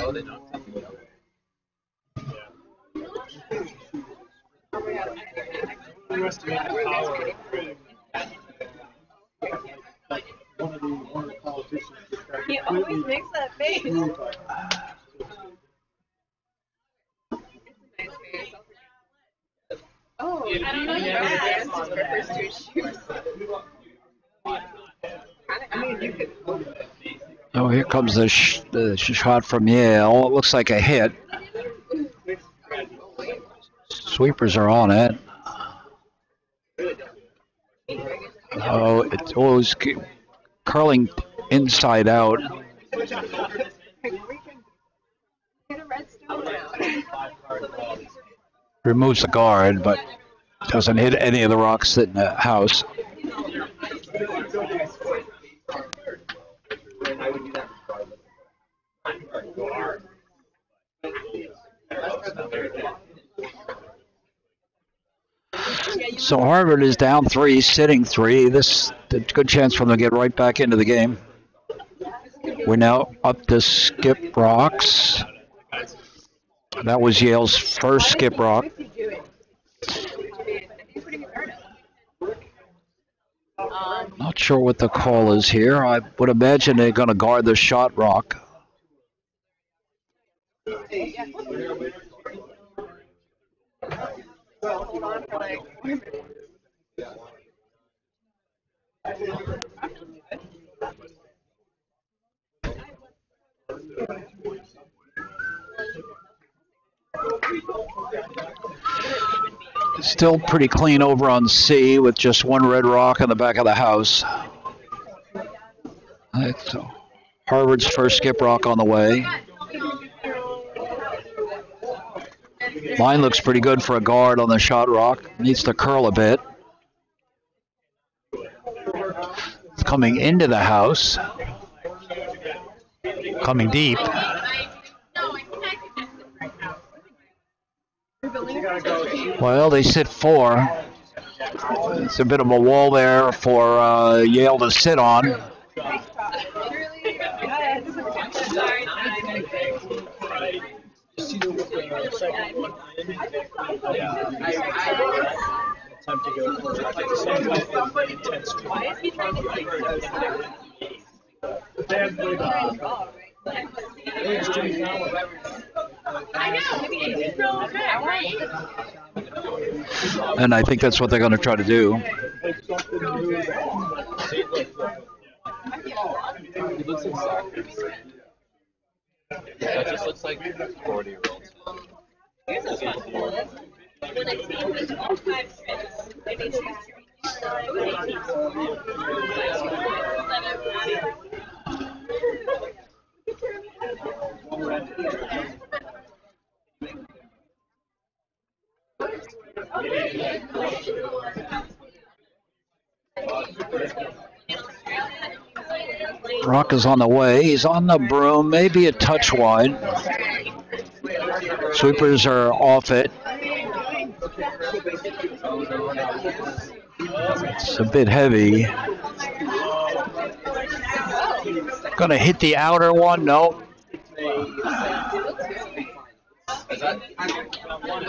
Oh, they don't. He always makes that face. Oh, I don't know. Yeah, refers to his shoes. I mean, you could. Oh, here comes the shot from Yale. It looks like a hit. Sweepers are on it. Oh, it's always curling inside out. Removes the guard, but doesn't hit any of the rocks in the house. So Harvard is down 3, sitting 3. This a good chance for them to get right back into the game. We're now up to skip rocks. That was Yale's first skip rock. Not sure what the call is here. I would imagine they're going to guard the shot rock. Hold on for like. Still pretty clean over on C with just 1 red rock in the back of the house. That's Harvard's first skip rock on the way. Line looks pretty good for a guard on the shot rock. Needs to curl a bit. It's coming into the house. Coming deep. Well, they sit 4. It's a bit of a wall there for Yale to sit on. Time to go. Why is he trying to take And I think that's what they're going to try to do. He looks exactly the same. That just looks like 40-year-olds. When I see the 5 strips, they made Rock is on the way. He's on the broom, maybe a touch wide. Sweepers are off it. It's a bit heavy. Gonna hit the outer one. Nope.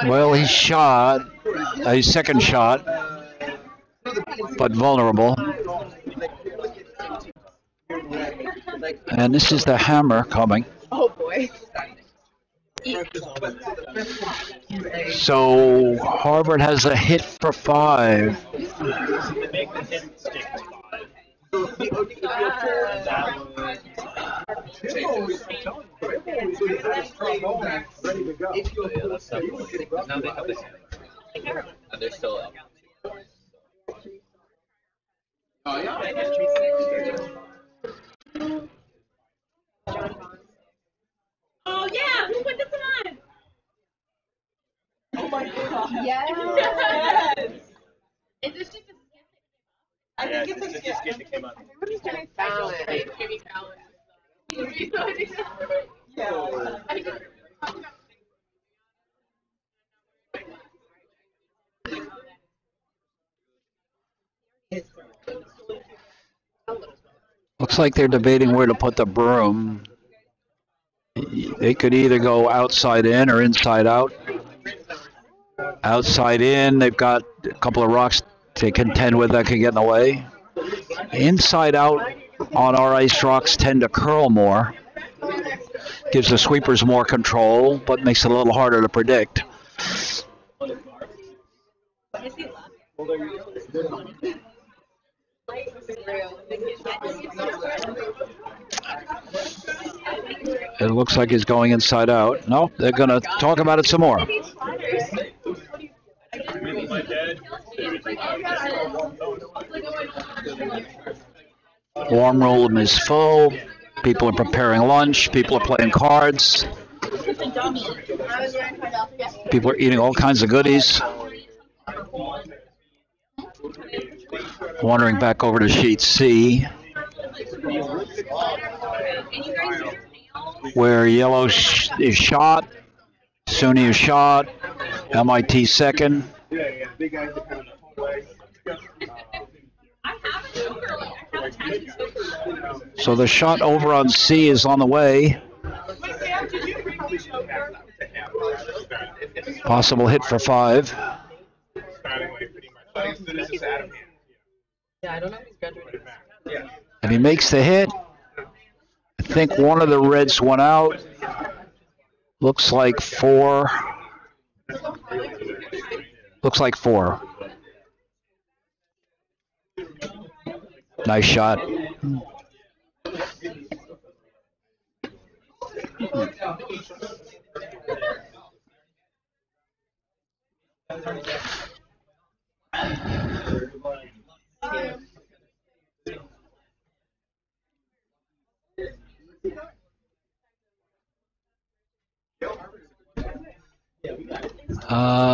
Well, he shot a second shot, but vulnerable. And this is the hammer coming. Oh boy. So Harvard has a hit for 5. Yeah, that's definitely. Now they have the hammer. And they're still up. Oh yeah, who put this on? Oh my god. Yes. Is this just a skip? I think it's a skip. Everybody's doing balance. Jimmy Fallon. Yeah. Looks like they're debating where to put the broom. They could either go outside in or inside out. Outside in, they've got a couple of rocks to contend with that could get in the way. Inside out on our ice rocks tend to curl more. Gives the sweepers more control, but makes it a little harder to predict. It looks like he's going inside out. No, they're going to talk about it some more. Warm room is full. People are preparing lunch. People are playing cards. People are eating all kinds of goodies. Wandering back over to sheet C, where yellow is shot, SUNY is shot, MIT second. So the shot over on C is on the way. Possible hit for 5. Yeah, I don't know if he's graduated. And he makes the hit. I think one of the Reds went out. Looks like 4. Looks like 4. Nice shot.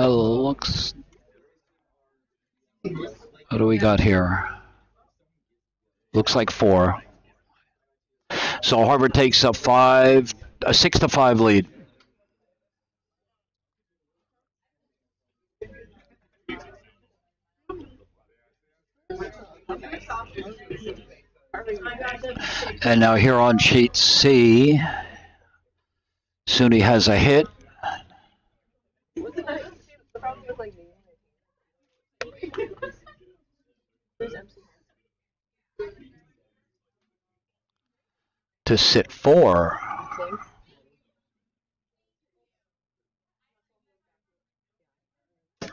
Looks. What do we got here? Looks like 4. So Harvard takes a 6-5 lead. And now here on sheet C, SUNY has a hit. To sit 4.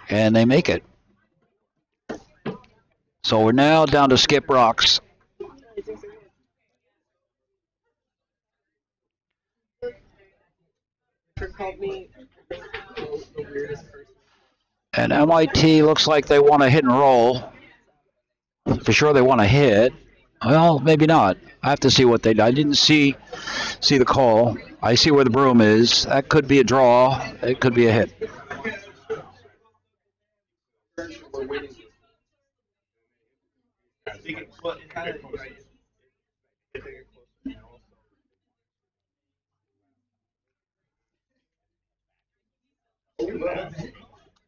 And they make it. So we're now down to skip rocks. And MIT looks like they want to hit and roll. For sure they want to hit. Well, maybe not. I have to see what they do. I didn't see the call. I see where the broom is. That could be a draw. It could be a hit.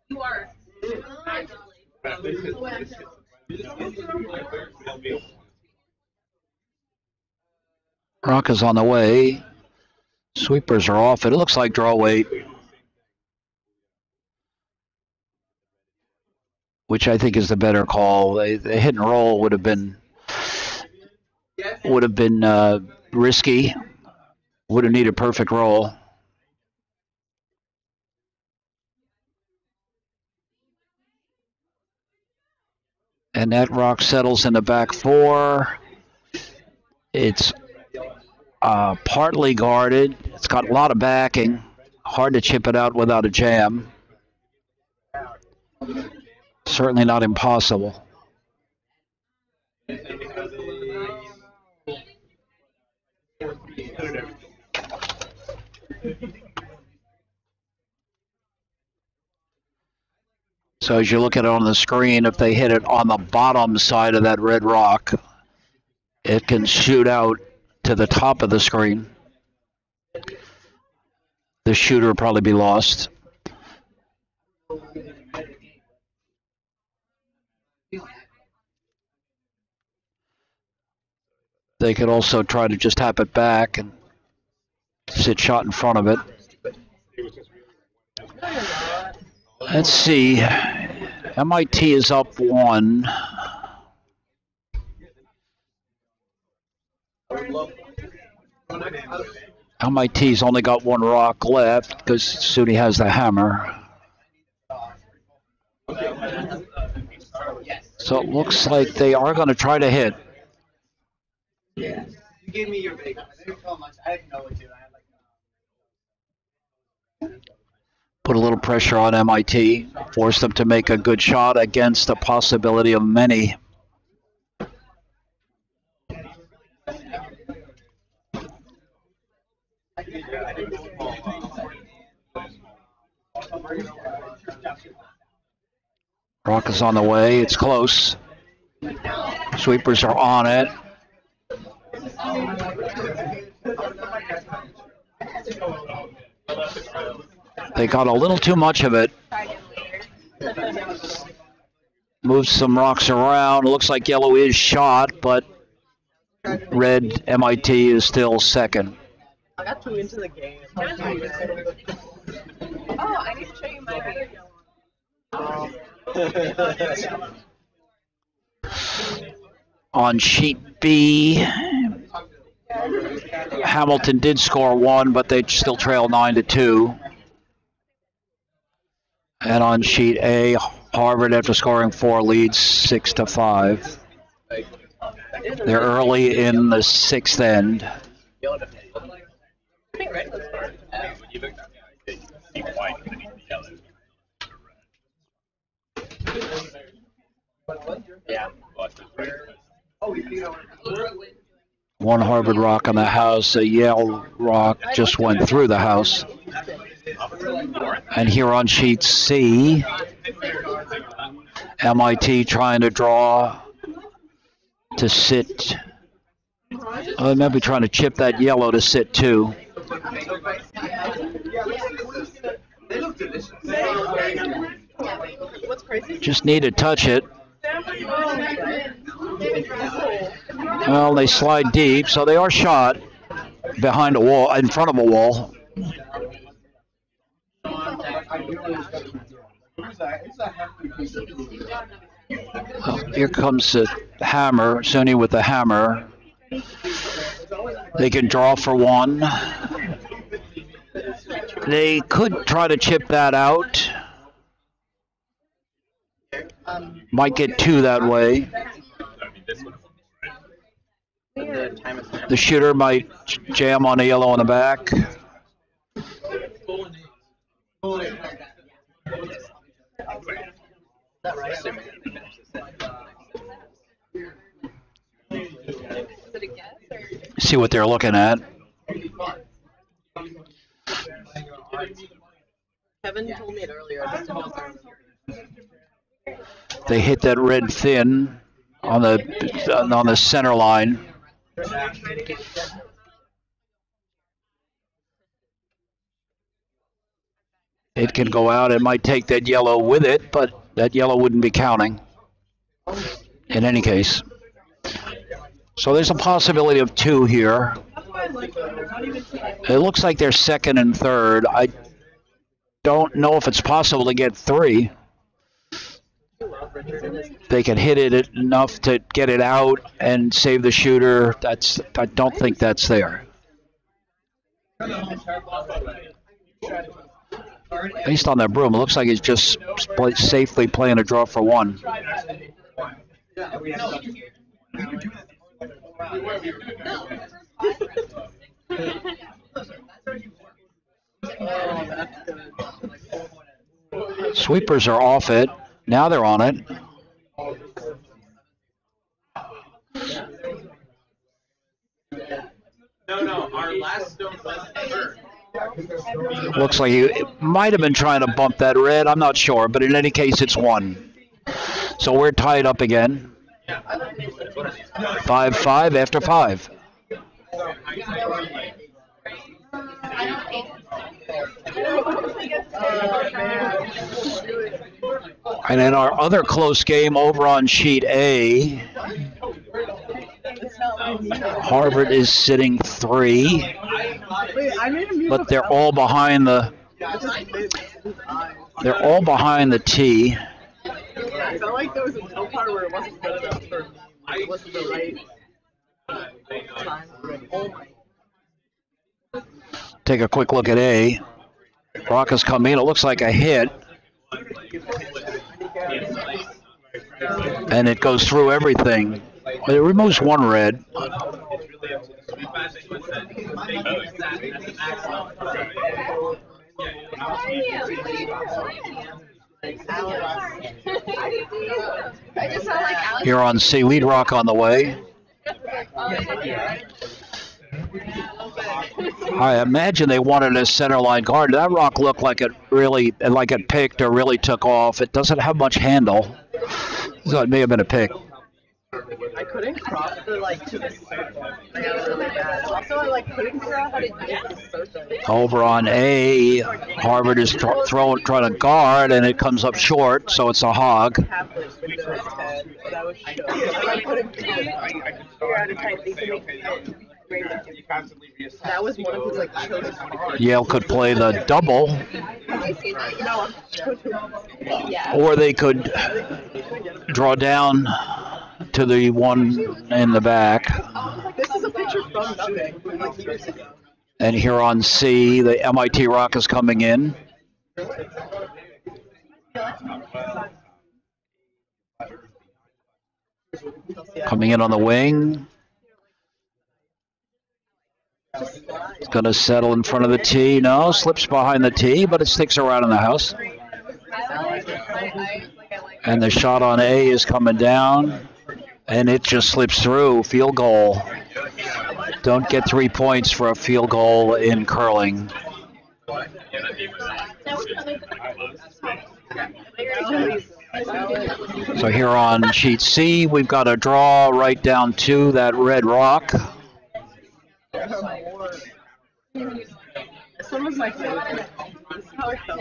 You are. Rock is on the way. Sweepers are off. It looks like draw weight. which I think is the better call. The hit and roll would have been risky. Would have needed perfect roll. And that rock settles in the back four. It's partly guarded. It's got a lot of backing. Hard to chip it out without a jam. Certainly not impossible. So as you look at it on the screen, if they hit it on the bottom side of that red rock, it can shoot out to the top of the screen. The shooter will probably be lost. They could also try to just tap it back and sit shot in front of it. Let's see. MIT is up 1. MIT's only got 1 rock left because SUNY has the hammer. So it looks like they are going to try to hit. Yeah. You gave me your big. I didn't tell much. I didn't know what to do. Put a little pressure on MIT, force them to make a good shot against the possibility of many. Rock is on the way. It's close. Sweepers are on it. They got a little too much of it. Moved some rocks around. It looks like yellow is shot, but red MIT is still second. I got too into the game. Oh, I need to show you my video. On sheet B, Hamilton did score 1, but they still trail 9-2. And on sheet A, Harvard, after scoring 4, leads 6-5. They're early in the 6th end. One Harvard rock on the house, a Yale rock just went through the house. And here on sheet C, MIT trying to draw to sit. Maybe trying to chip that yellow to sit too. Just need to touch it. Well, they slide deep, so they are shot behind a wall, in front of a wall. Oh, here comes the hammer, SUNY with the hammer. They can draw for 1. They could try to chip that out. Might get 2 that way. The shooter might jam on a yellow on the back. See what they're looking at. Kevin told me it earlier. I just didn't know. They hit that red thin on the center line. It can go out. It might take that yellow with it, but that yellow wouldn't be counting in any case. So there's a possibility of 2 here. It looks like they're second and third. I don't know if it's possible to get 3. They can hit it enough to get it out and save the shooter. I don't think that's there. Based on that broom, it looks like he's just safely playing a draw for one. Sweepers are off it. Now they're on it. No, our last stone wasn't hurt. Looks like he might have been trying to bump that red. I'm not sure, but in any case, it's one. So we're tied up again. 5-5 after 5. And in our other close game over on sheet A, Harvard is sitting 3, but they're all behind the tee. I felt like there was no part where it wasn't good enough for me. It wasn't the right time for it. Oh my. Take a quick look at A. Rock has come in. It looks like a hit. And it goes through everything. But it removes one red. Here on C, lead rock on the way. I imagine they wanted a center line guard. That rock looked like it picked or really took off. It doesn't have much handle, so it may have been a pick. I couldn't cross to the circle. I got really bad. Also, I couldn't figure out how to use the circle. Over on A, Harvard is trying to guard, and it comes up short, so it's a hog. I couldn't figure out that was one of his chosen cards. Yale could play the double, or they could draw down to the one in the back. This is a picture from nothing, years ago. And here on C, the MIT Rock is coming in. Coming in on the wing. It's going to settle in front of the tee. No, slips behind the tee, but it sticks around in the house. And the shot on A is coming down, and it just slips through. Field goal. Don't get 3 points for a field goal in curling. So here on sheet C, we've got a draw right down to that red rock. This one was my favorite. This is how I felt.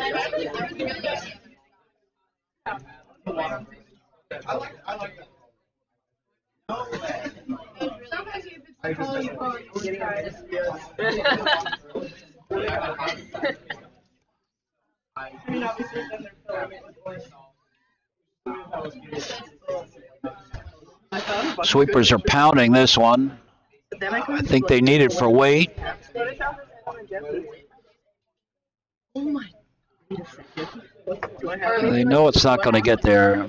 Sweepers are pounding this one. I think they need it for weight. Oh my. They know it's not going to get there.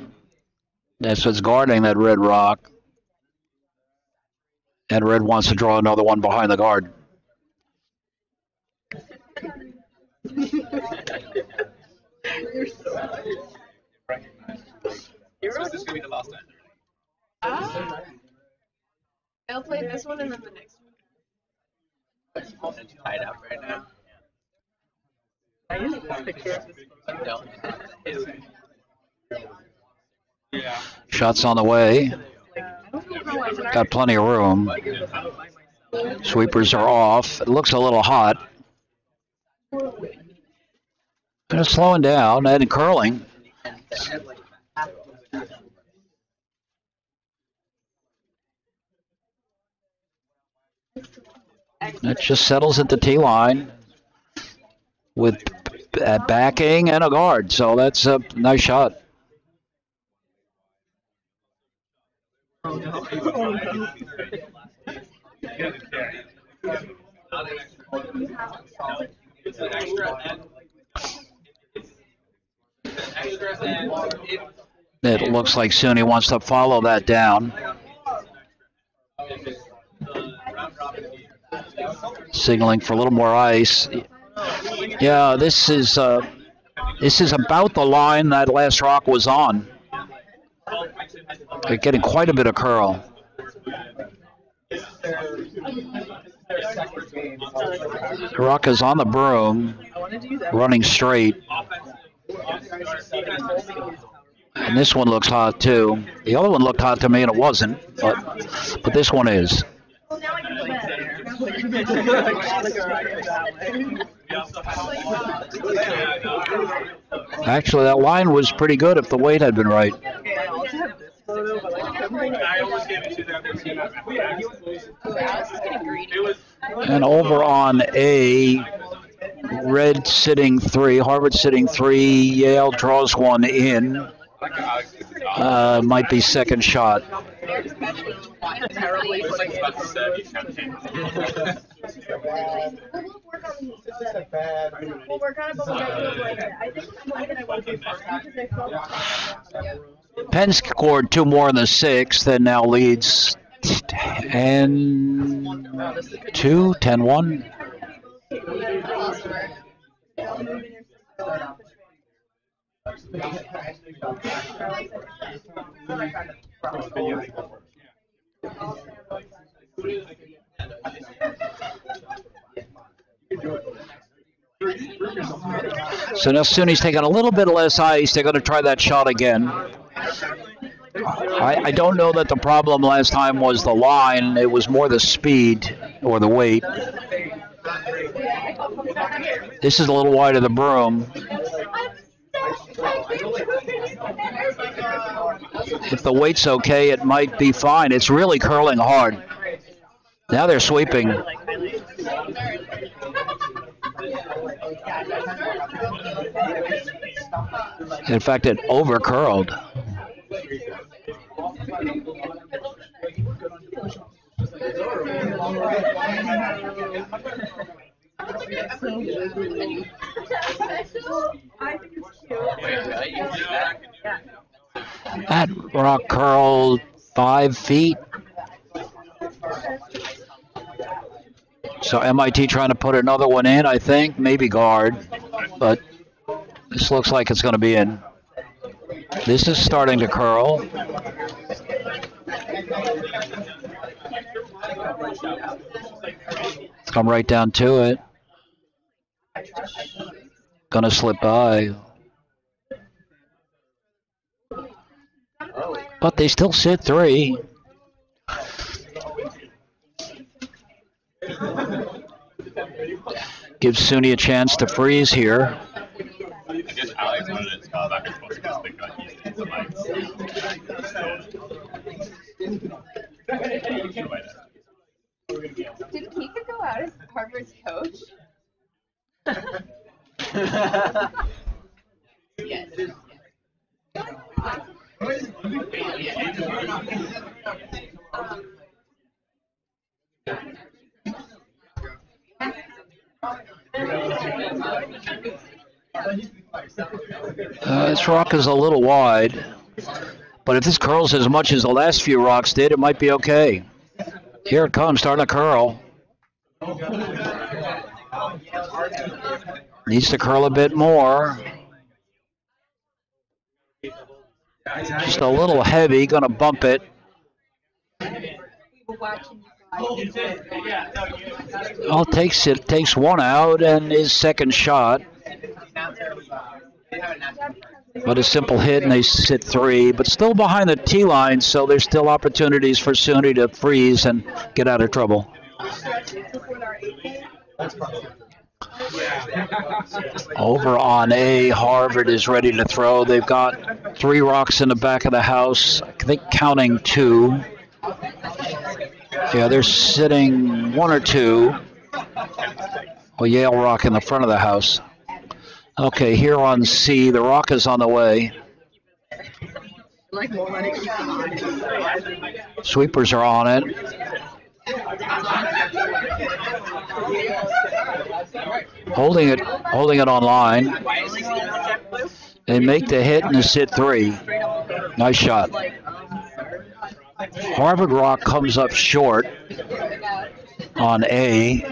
That's what's guarding that red rock. And red wants to draw another one behind the guard. You're so This is going to be the last time. I'll play this one and then the next one. It's tied up right now. I used this picture of this. You don't. Yeah. Shots on the way. Got plenty of room. Sweepers are off. It looks a little hot. They're slowing down and curling. It just settles at the tee line with backing and a guard. So that's a nice shot. It looks like SUNY wants to follow that down. Signaling for a little more ice. Yeah, this is about the line that last rock was on. They're getting quite a bit of curl. The rock is on the broom, running straight. And this one looks hot too. The other one looked hot to me and it wasn't, but this one is. Actually, that line was pretty good if the weight had been right. And over on A, red sitting 3, Harvard sitting 3, Yale draws one in. Might be second shot. We'll work on it, but we'll get to it later. I think I'm liking it because I felt Penn scored 2 more in the 6th and now leads 10-2, 10-1. So now SUNY's taking a little bit less ice. They're going to try that shot again. I don't know that the problem last time was the line. It was more the speed or the weight. This is a little wide of the broom. If the weight's okay, it might be fine. It's really curling hard. Now they're sweeping. In fact, it over-curled. That rock curled 5 feet. So MIT trying to put another one in, I think, maybe guard, but this looks like it's going to be in. This is starting to curl. Let's come right down to it. Gonna slip by. But they still sit 3. Gives SUNY a chance to freeze here. I guess Alex wanted to call back and forth because they got used to Did Kika go out as Harvard's coach? Yes. This rock is a little wide, but if this curls as much as the last few rocks did, it might be okay. Here it comes, starting to curl. Needs to curl a bit more. Just a little heavy, gonna bump it. Oh, takes one out and his second shot. But a simple hit and they sit 3, but still behind the tee line, so there's still opportunities for SUNY to freeze and get out of trouble. Over on A, Harvard is ready to throw. They've got 3 rocks in the back of the house, I think counting 2. Yeah, they're sitting 1 or 2. A Yale rock in the front of the house. Okay, here on C, the rock is on the way. like won't let it keep on it. Sweepers are on it. Holding it on line. They make the hit and it's hit 3. Nice shot. Harvard Rock comes up short on A.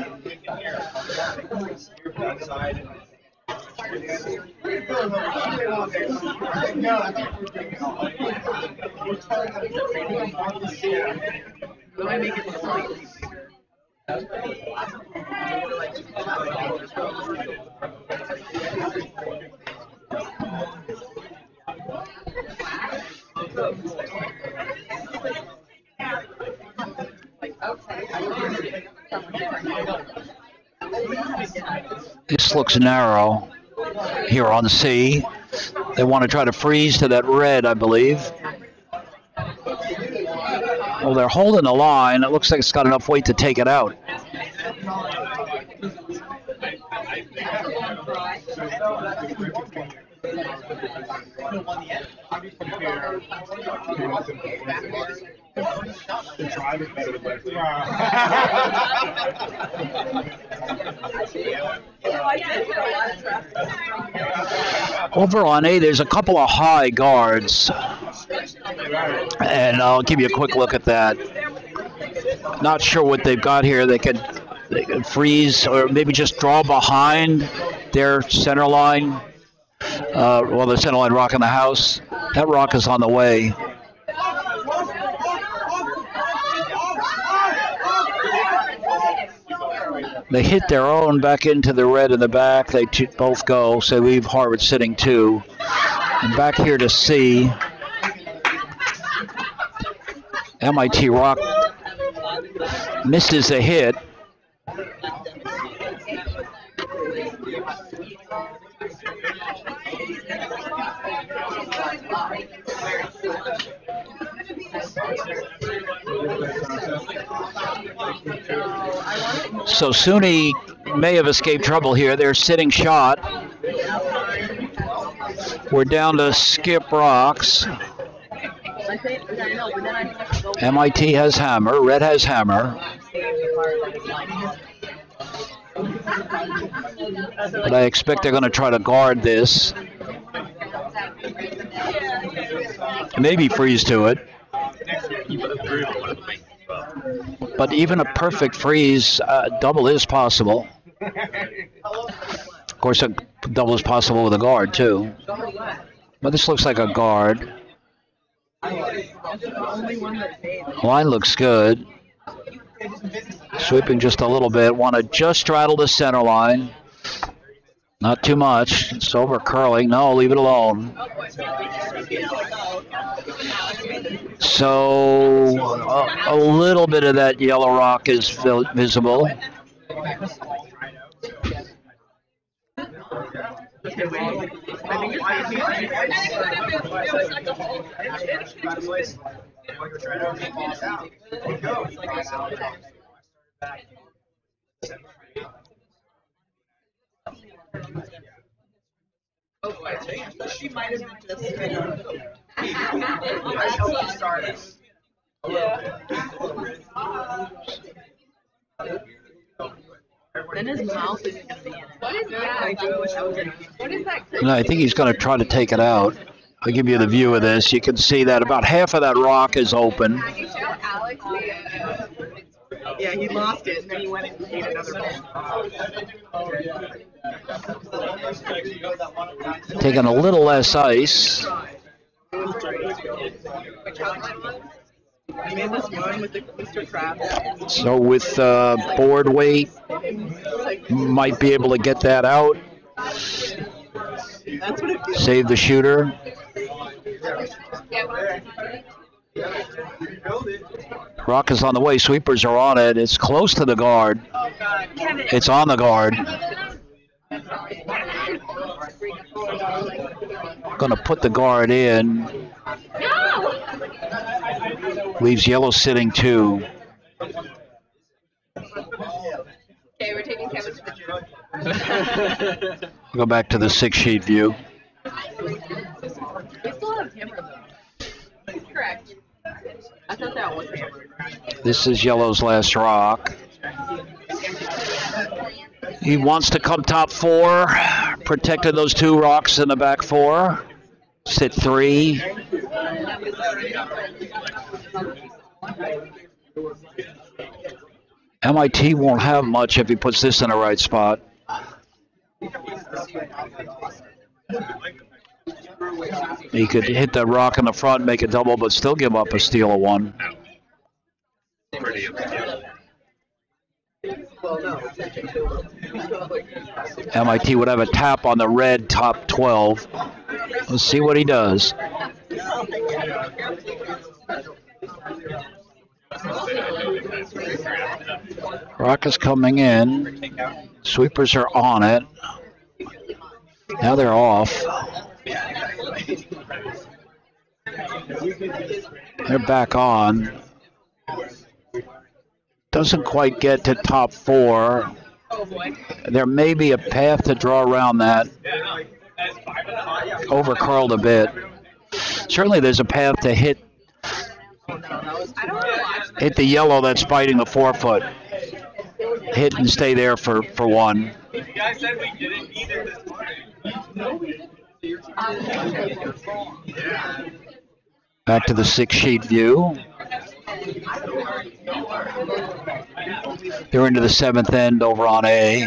This looks narrow here on C. They want to try to freeze to that red, I believe. Well, they're holding the line. It looks like it's got enough weight to take it out. Over on A, there's a couple of high guards, and I'll give you a quick look at that. Not sure what they've got here. They could freeze or maybe just draw behind their center line. Well, the center line rock in the house. That rock is on the way. They hit their own back into the red in the back. They both go, so leave Harvard sitting 2. And back here to C. MIT Rock misses a hit. So SUNY may have escaped trouble here. They're sitting shot. We're down to skip rocks. MIT has hammer. Red has hammer. But I expect they're going to try to guard this. Maybe freeze to it. But even a perfect freeze, double is possible. Of course, a double is possible with a guard, too. But this looks like a guard. Line looks good. Sweeping just a little bit. Want to just straddle the center line. Not too much. It's over curling. No, leave it alone. So a little bit of that yellow rock is visible. She might have just kind of then his mouth isn't going to be in it. What is that? What is that? No, I think he's going to try to take it out. I'll give you the view of this. You can see that about half of that rock is open. Yeah, he lost it, and then he went and ate another bit. Taking a little less ice. I made this one with the Mr. Krabs. So with board weight, might be able to get that out. That's what it feels Save the shooter. Rock is on the way. Sweepers are on it. It's close to the guard. It's on the guard. Going to put the guard in. Leaves yellow sitting 2. Okay, we're taking Kevin's picture. Go back to the 6-sheet view. We still have camera though. I thought that was hammered. This is yellow's last rock. He wants to come top 4. Protected those 2 rocks in the back 4. Sit 3. MIT won't have much if he puts this in the right spot. He could hit that rock in the front, make a double, but still give up a steal of 1. MIT would have a tap on the red top 12. Let's see what he does. Rock is coming in. Sweepers are on it. Now they're off. They're back on. Doesn't quite get to top 4. There may be a path to draw around that. Over curled a bit. Certainly there's a path to hit the yellow that's biting the forefoot. Hit and stay there for 1. You guys said we didn't either this morning. Back to the 6-sheet view. They're into the 7th end over on A.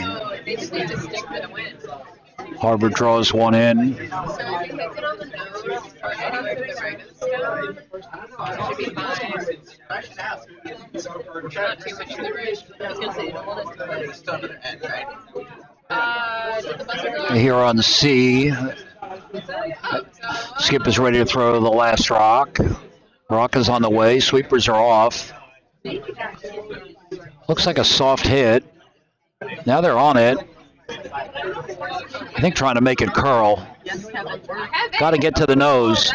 Harvard draws 1 in. Here on C, Skip is ready to throw the last rock. Rock is on the way. Sweepers are off. Looks like a soft hit. Now they're on it. I think trying to make it curl. Got to get to the nose.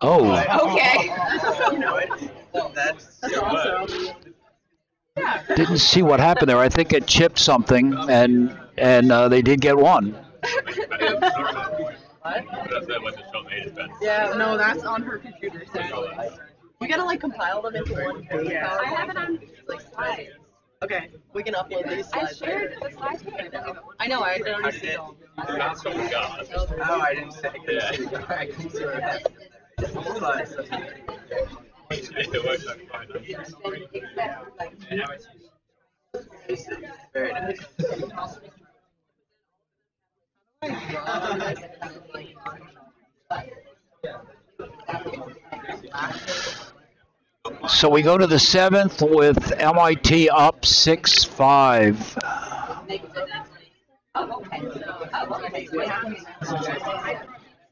Oh. Okay. Didn't see what happened there. I think it chipped something, and they did get 1. Yeah, no, that's on her computer. We gotta like compile them into one page. I have it on like slides. Okay, we can upload these I slides. shared the slides with you. I know, I already see them. Oh, I didn't say. I couldn't see it. Very nice. So we go to the 7th with MIT up 6-5.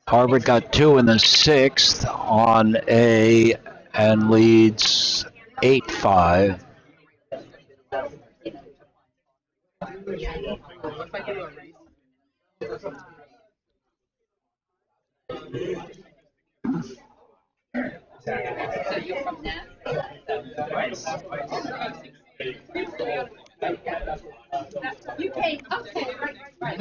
Harvard got 2 in the 6th on A and leads 8-5. You came. Okay, right.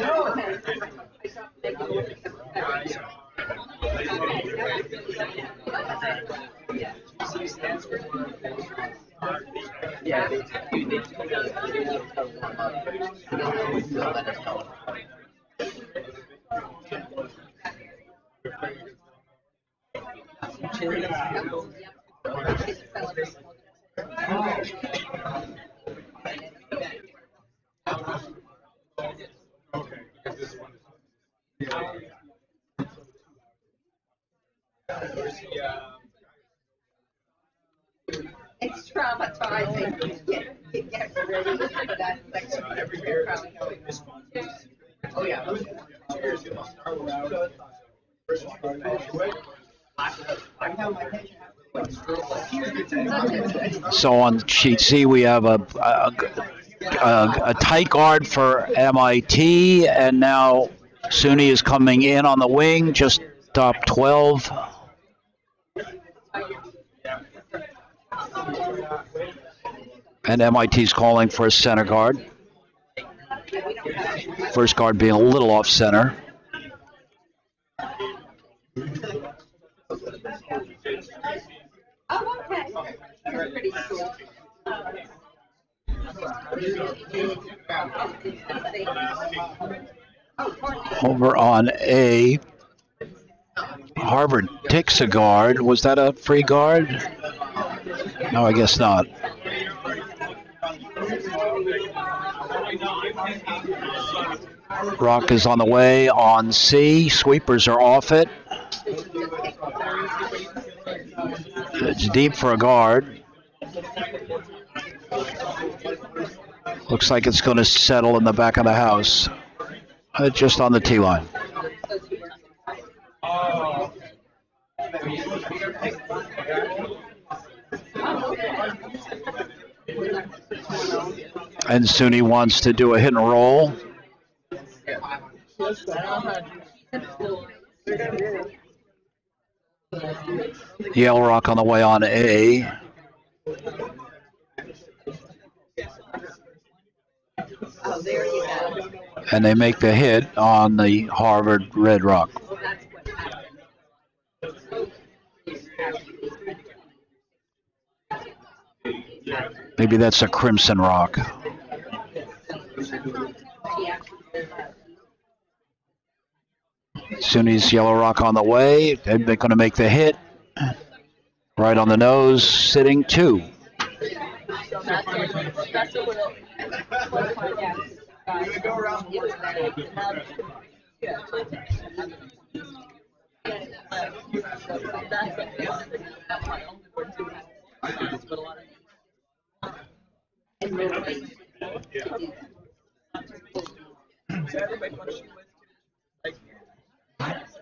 Yeah. It's traumatizing. Get ready for that section. Oh yeah. So on sheet C, we have a tight guard for MIT, and now SUNY is coming in on the wing, just top 12. And MIT's calling for a center guard. First guard being a little off center. Oh, okay. Pretty cool. Over on A, Harvard takes a guard. Was that a free guard? No, I guess not. Rock is on the way on C. Sweepers are off it. It's deep for a guard. Looks like it's going to settle in the back of the house. Just on the tee line. And SUNY wants to do a hit and roll. Yale Rock on the way on A. And they make the hit on the Harvard Red Rock. Maybe that's a Crimson Rock. SUNY's Yellow Rock on the way. They're going to make the hit. Right on the nose, sitting 2.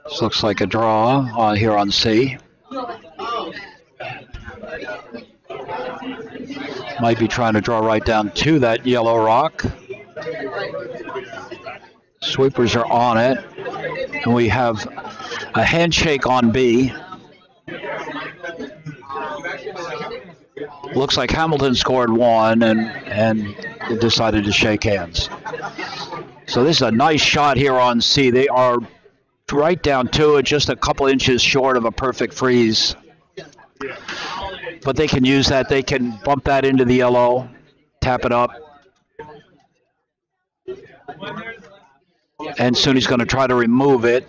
This looks like a draw here on C. Might be trying to draw right down to that Yellow Rock. Sweepers are on it. And we have a handshake on B. Looks like Hamilton scored 1 and decided to shake hands. So this is a nice shot here on C. They are right down to it, just a couple inches short of a perfect freeze. But they can use that. They can bump that into the yellow, tap it up. And SUNY's going to try to remove it,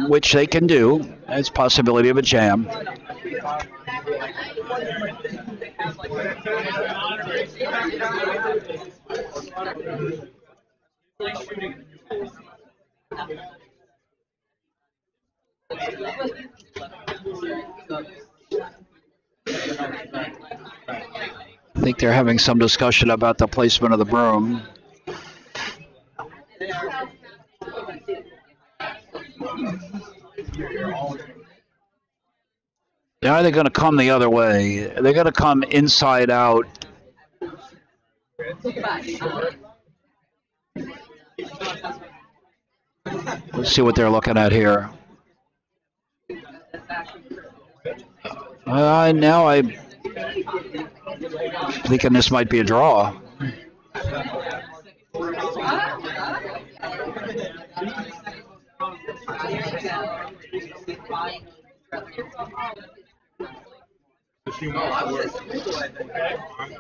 which they can do. It's a possibility of a jam. I think they're having some discussion about the placement of the broom. Are they going to come the other way? They're going to come inside out. Let's see what they're looking at here. Now I'm thinking this might be a draw.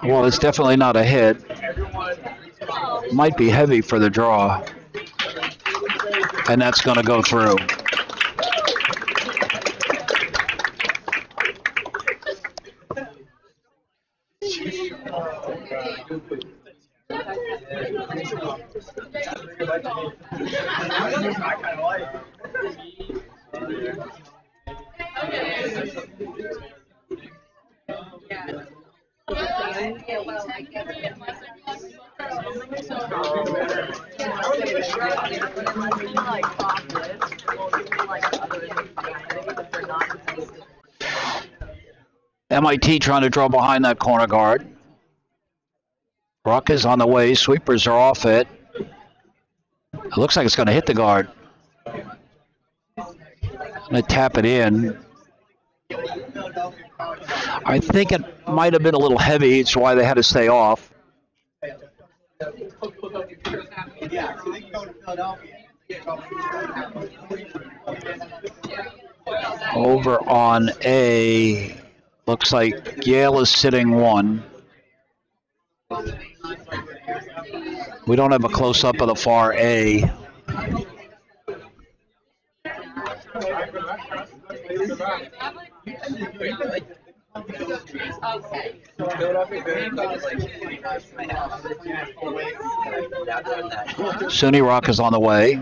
Well, it's definitely not a hit. Might be heavy for the draw. And that's going to go through. MIT trying to draw behind that corner guard. Rock is on the way. Sweepers are off it. It looks like it's going to hit the guard. Going to tap it in. I think it might have been a little heavy. It's why they had to stay off. Over on A, looks like Yale is sitting 1. We don't have a close-up of the far A. SUNY Rock is on the way.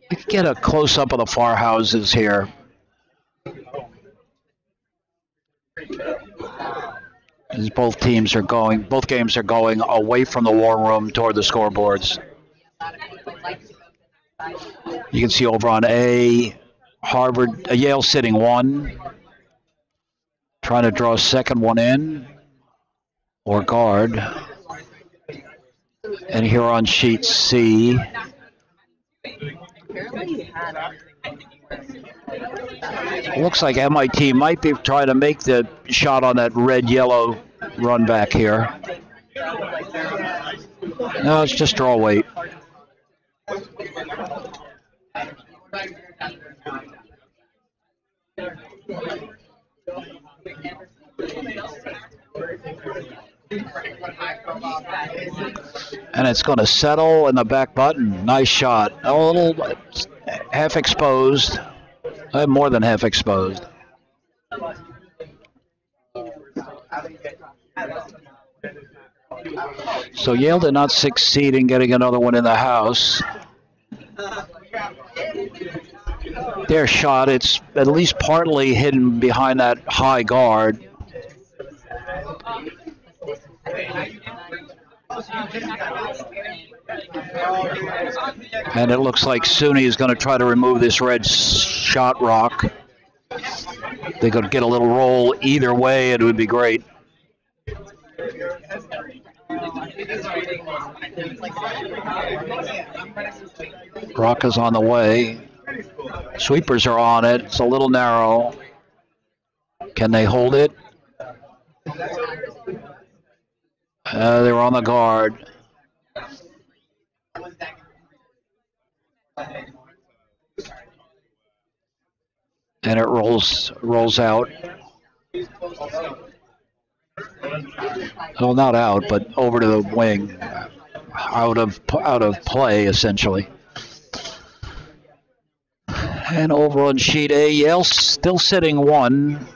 We can get a close-up of the far houses here. As both games are going away from the war room toward the scoreboards. You can see over on A, Yale sitting 1, trying to draw a second one in, or guard. And here on sheet C, looks like MIT might be trying to make the shot on that red-yellow run back here. No, it's just draw weight. And it's going to settle in the back button. Nice shot. A little half exposed. More than half exposed. So Yale did not succeed in getting another one in the house. Their shot, it's at least partly hidden behind that high guard. And it looks like SUNY is going to try to remove this red shot rock. They could get a little roll either way, it would be great. Rock is on the way. Sweepers are on it. It's a little narrow. Can they hold it? They're on the guard. And it rolls out. Well, not out, but over to the wing. Out of play, essentially. And over on sheet A, Yale still sitting 1.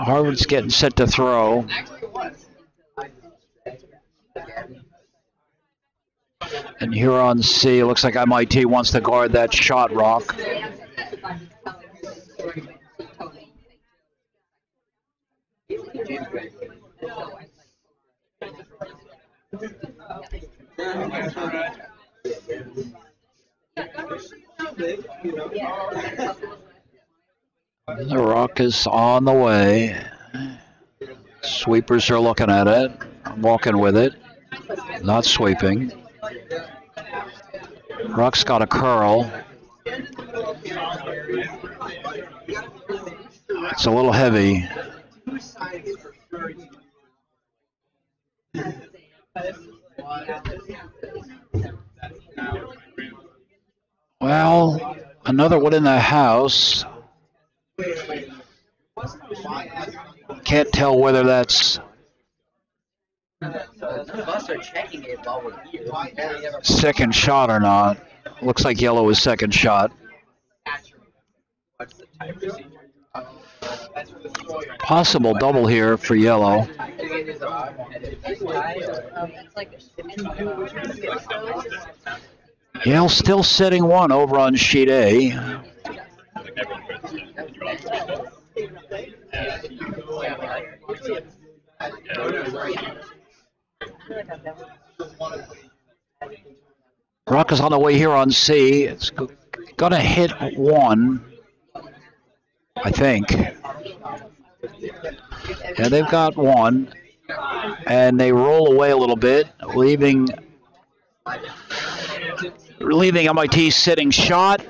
Harvard's getting set to throw. And here on C, it looks like MIT wants to guard that shot rock. The rock is on the way. Sweepers are looking at it, walking with it, not sweeping. Rock's got a curl. It's a little heavy. Well, another one in the house. Can't tell whether that's second shot or not. Looks like yellow is second shot. Possible double here for yellow. Yale still sitting 1 over on sheet A. Rock is on the way here on C. It's going to hit 1, I think. Yeah, they've got 1. And they roll away a little bit, leaving Leaving MIT sitting shot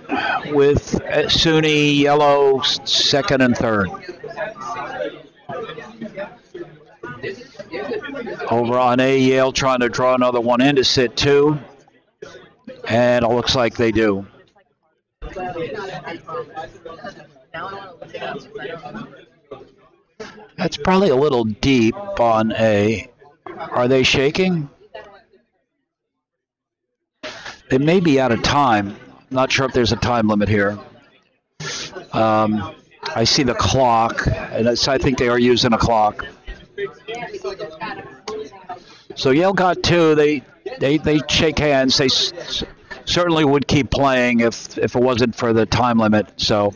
with SUNY yellow second and third. Over on A, Yale trying to draw another one in to sit two. And it looks like they do. That's probably a little deep on A. Are they shaking? They may be out of time. Not sure if there's a time limit here. I see the clock, and I think they are using a clock. So Yale got two. They shake hands. They certainly would keep playing if it wasn't for the time limit. So.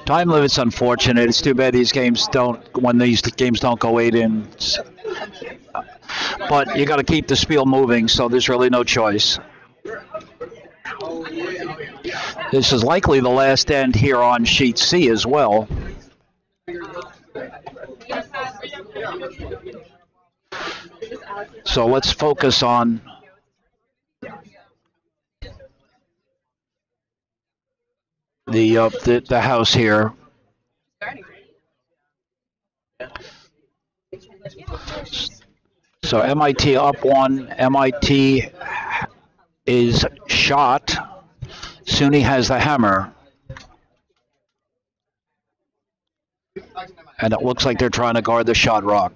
Time limit's unfortunate. It's too bad these games don't go 8 innings. But you got to keep the spiel moving, so there's really no choice. This is likely the last end here on sheet C as well. So let's focus on the house here. So MIT up one. MIT is shot. SUNY has the hammer. And it looks like they're trying to guard the shot rock.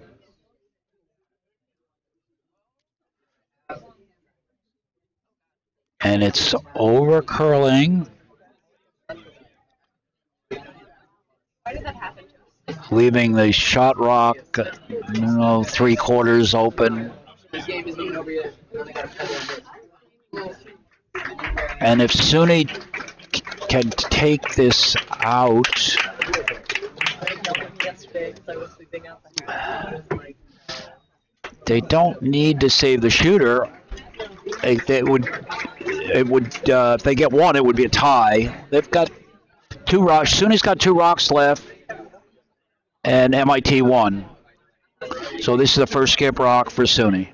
And it's over curling. Why did that happen to us? Leaving the shot rock, 3/4 open. And if SUNY can take this out, they don't need to save the shooter. If they get one, it would be a tie. They've got 2 rocks. SUNY's got 2 rocks left, and MIT 1. So this is the first skip rock for SUNY.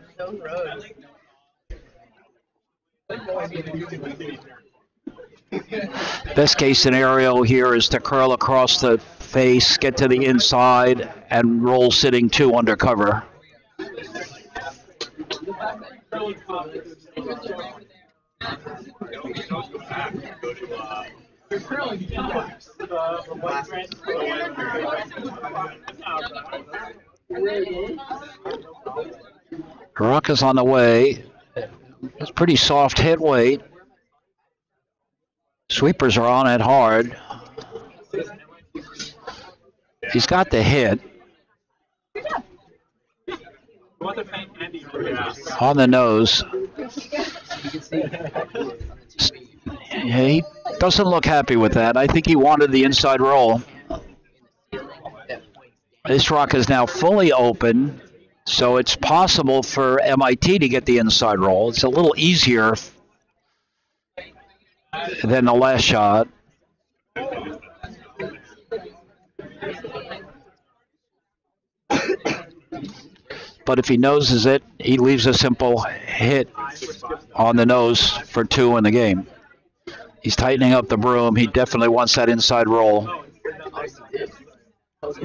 Best case scenario here is to curl across the face, get to the inside, and roll sitting 2 under cover. Rock is on the way. It's pretty soft hit weight. Sweepers are on it hard. He's got the hit. On the nose. He doesn't look happy with that. I think he wanted the inside roll. This rock is now fully open, so it's possible for MIT to get the inside roll. It's a little easier than the last shot. But if he noses it, he leaves a simple hit on the nose for 2 in the game. He's tightening up the broom. He definitely wants that inside roll. Of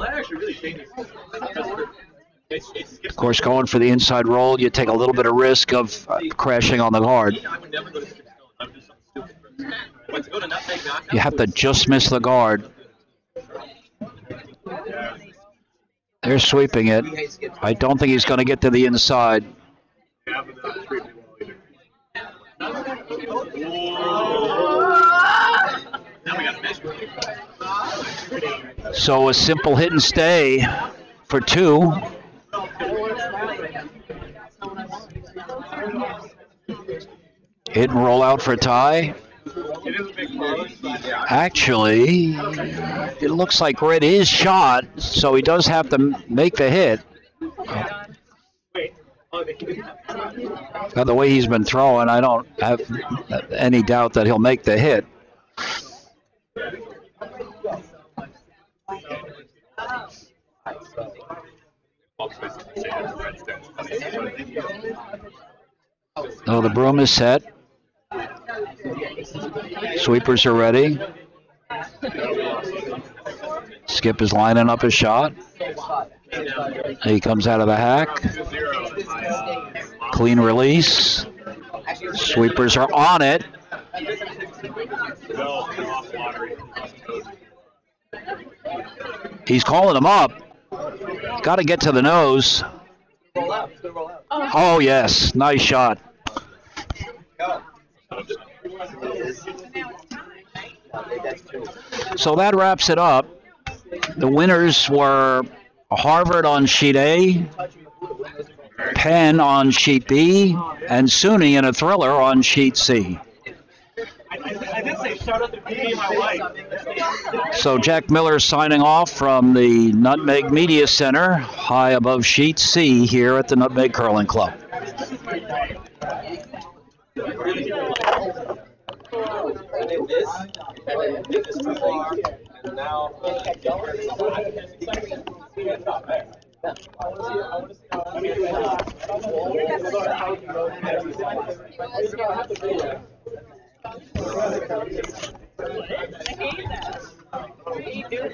course, going for the inside roll, you take a little bit of risk of crashing on the guard. You have to just miss the guard. They're sweeping it. I don't think he's going to get to the inside. So a simple hit and stay for 2. Hit and roll out for a tie. Actually, it looks like red is shot, so he does have to make the hit. By the way he's been throwing, I don't have any doubt that he'll make the hit. Oh, the broom is set. Sweepers are ready. Skip is lining up his shot. He comes out of the hack. Clean release. Sweepers are on it. He's calling them up. Got to get to the nose. Oh, yes. Nice shot. So that wraps it up. The winners were Harvard on sheet A, Penn on sheet B, and SUNY in a thriller on sheet C. I did say shout out to me and my wife. So Jack Miller signing off from the Nutmeg Media Center, high above sheet C here at the Nutmeg Curling Club. I hate that.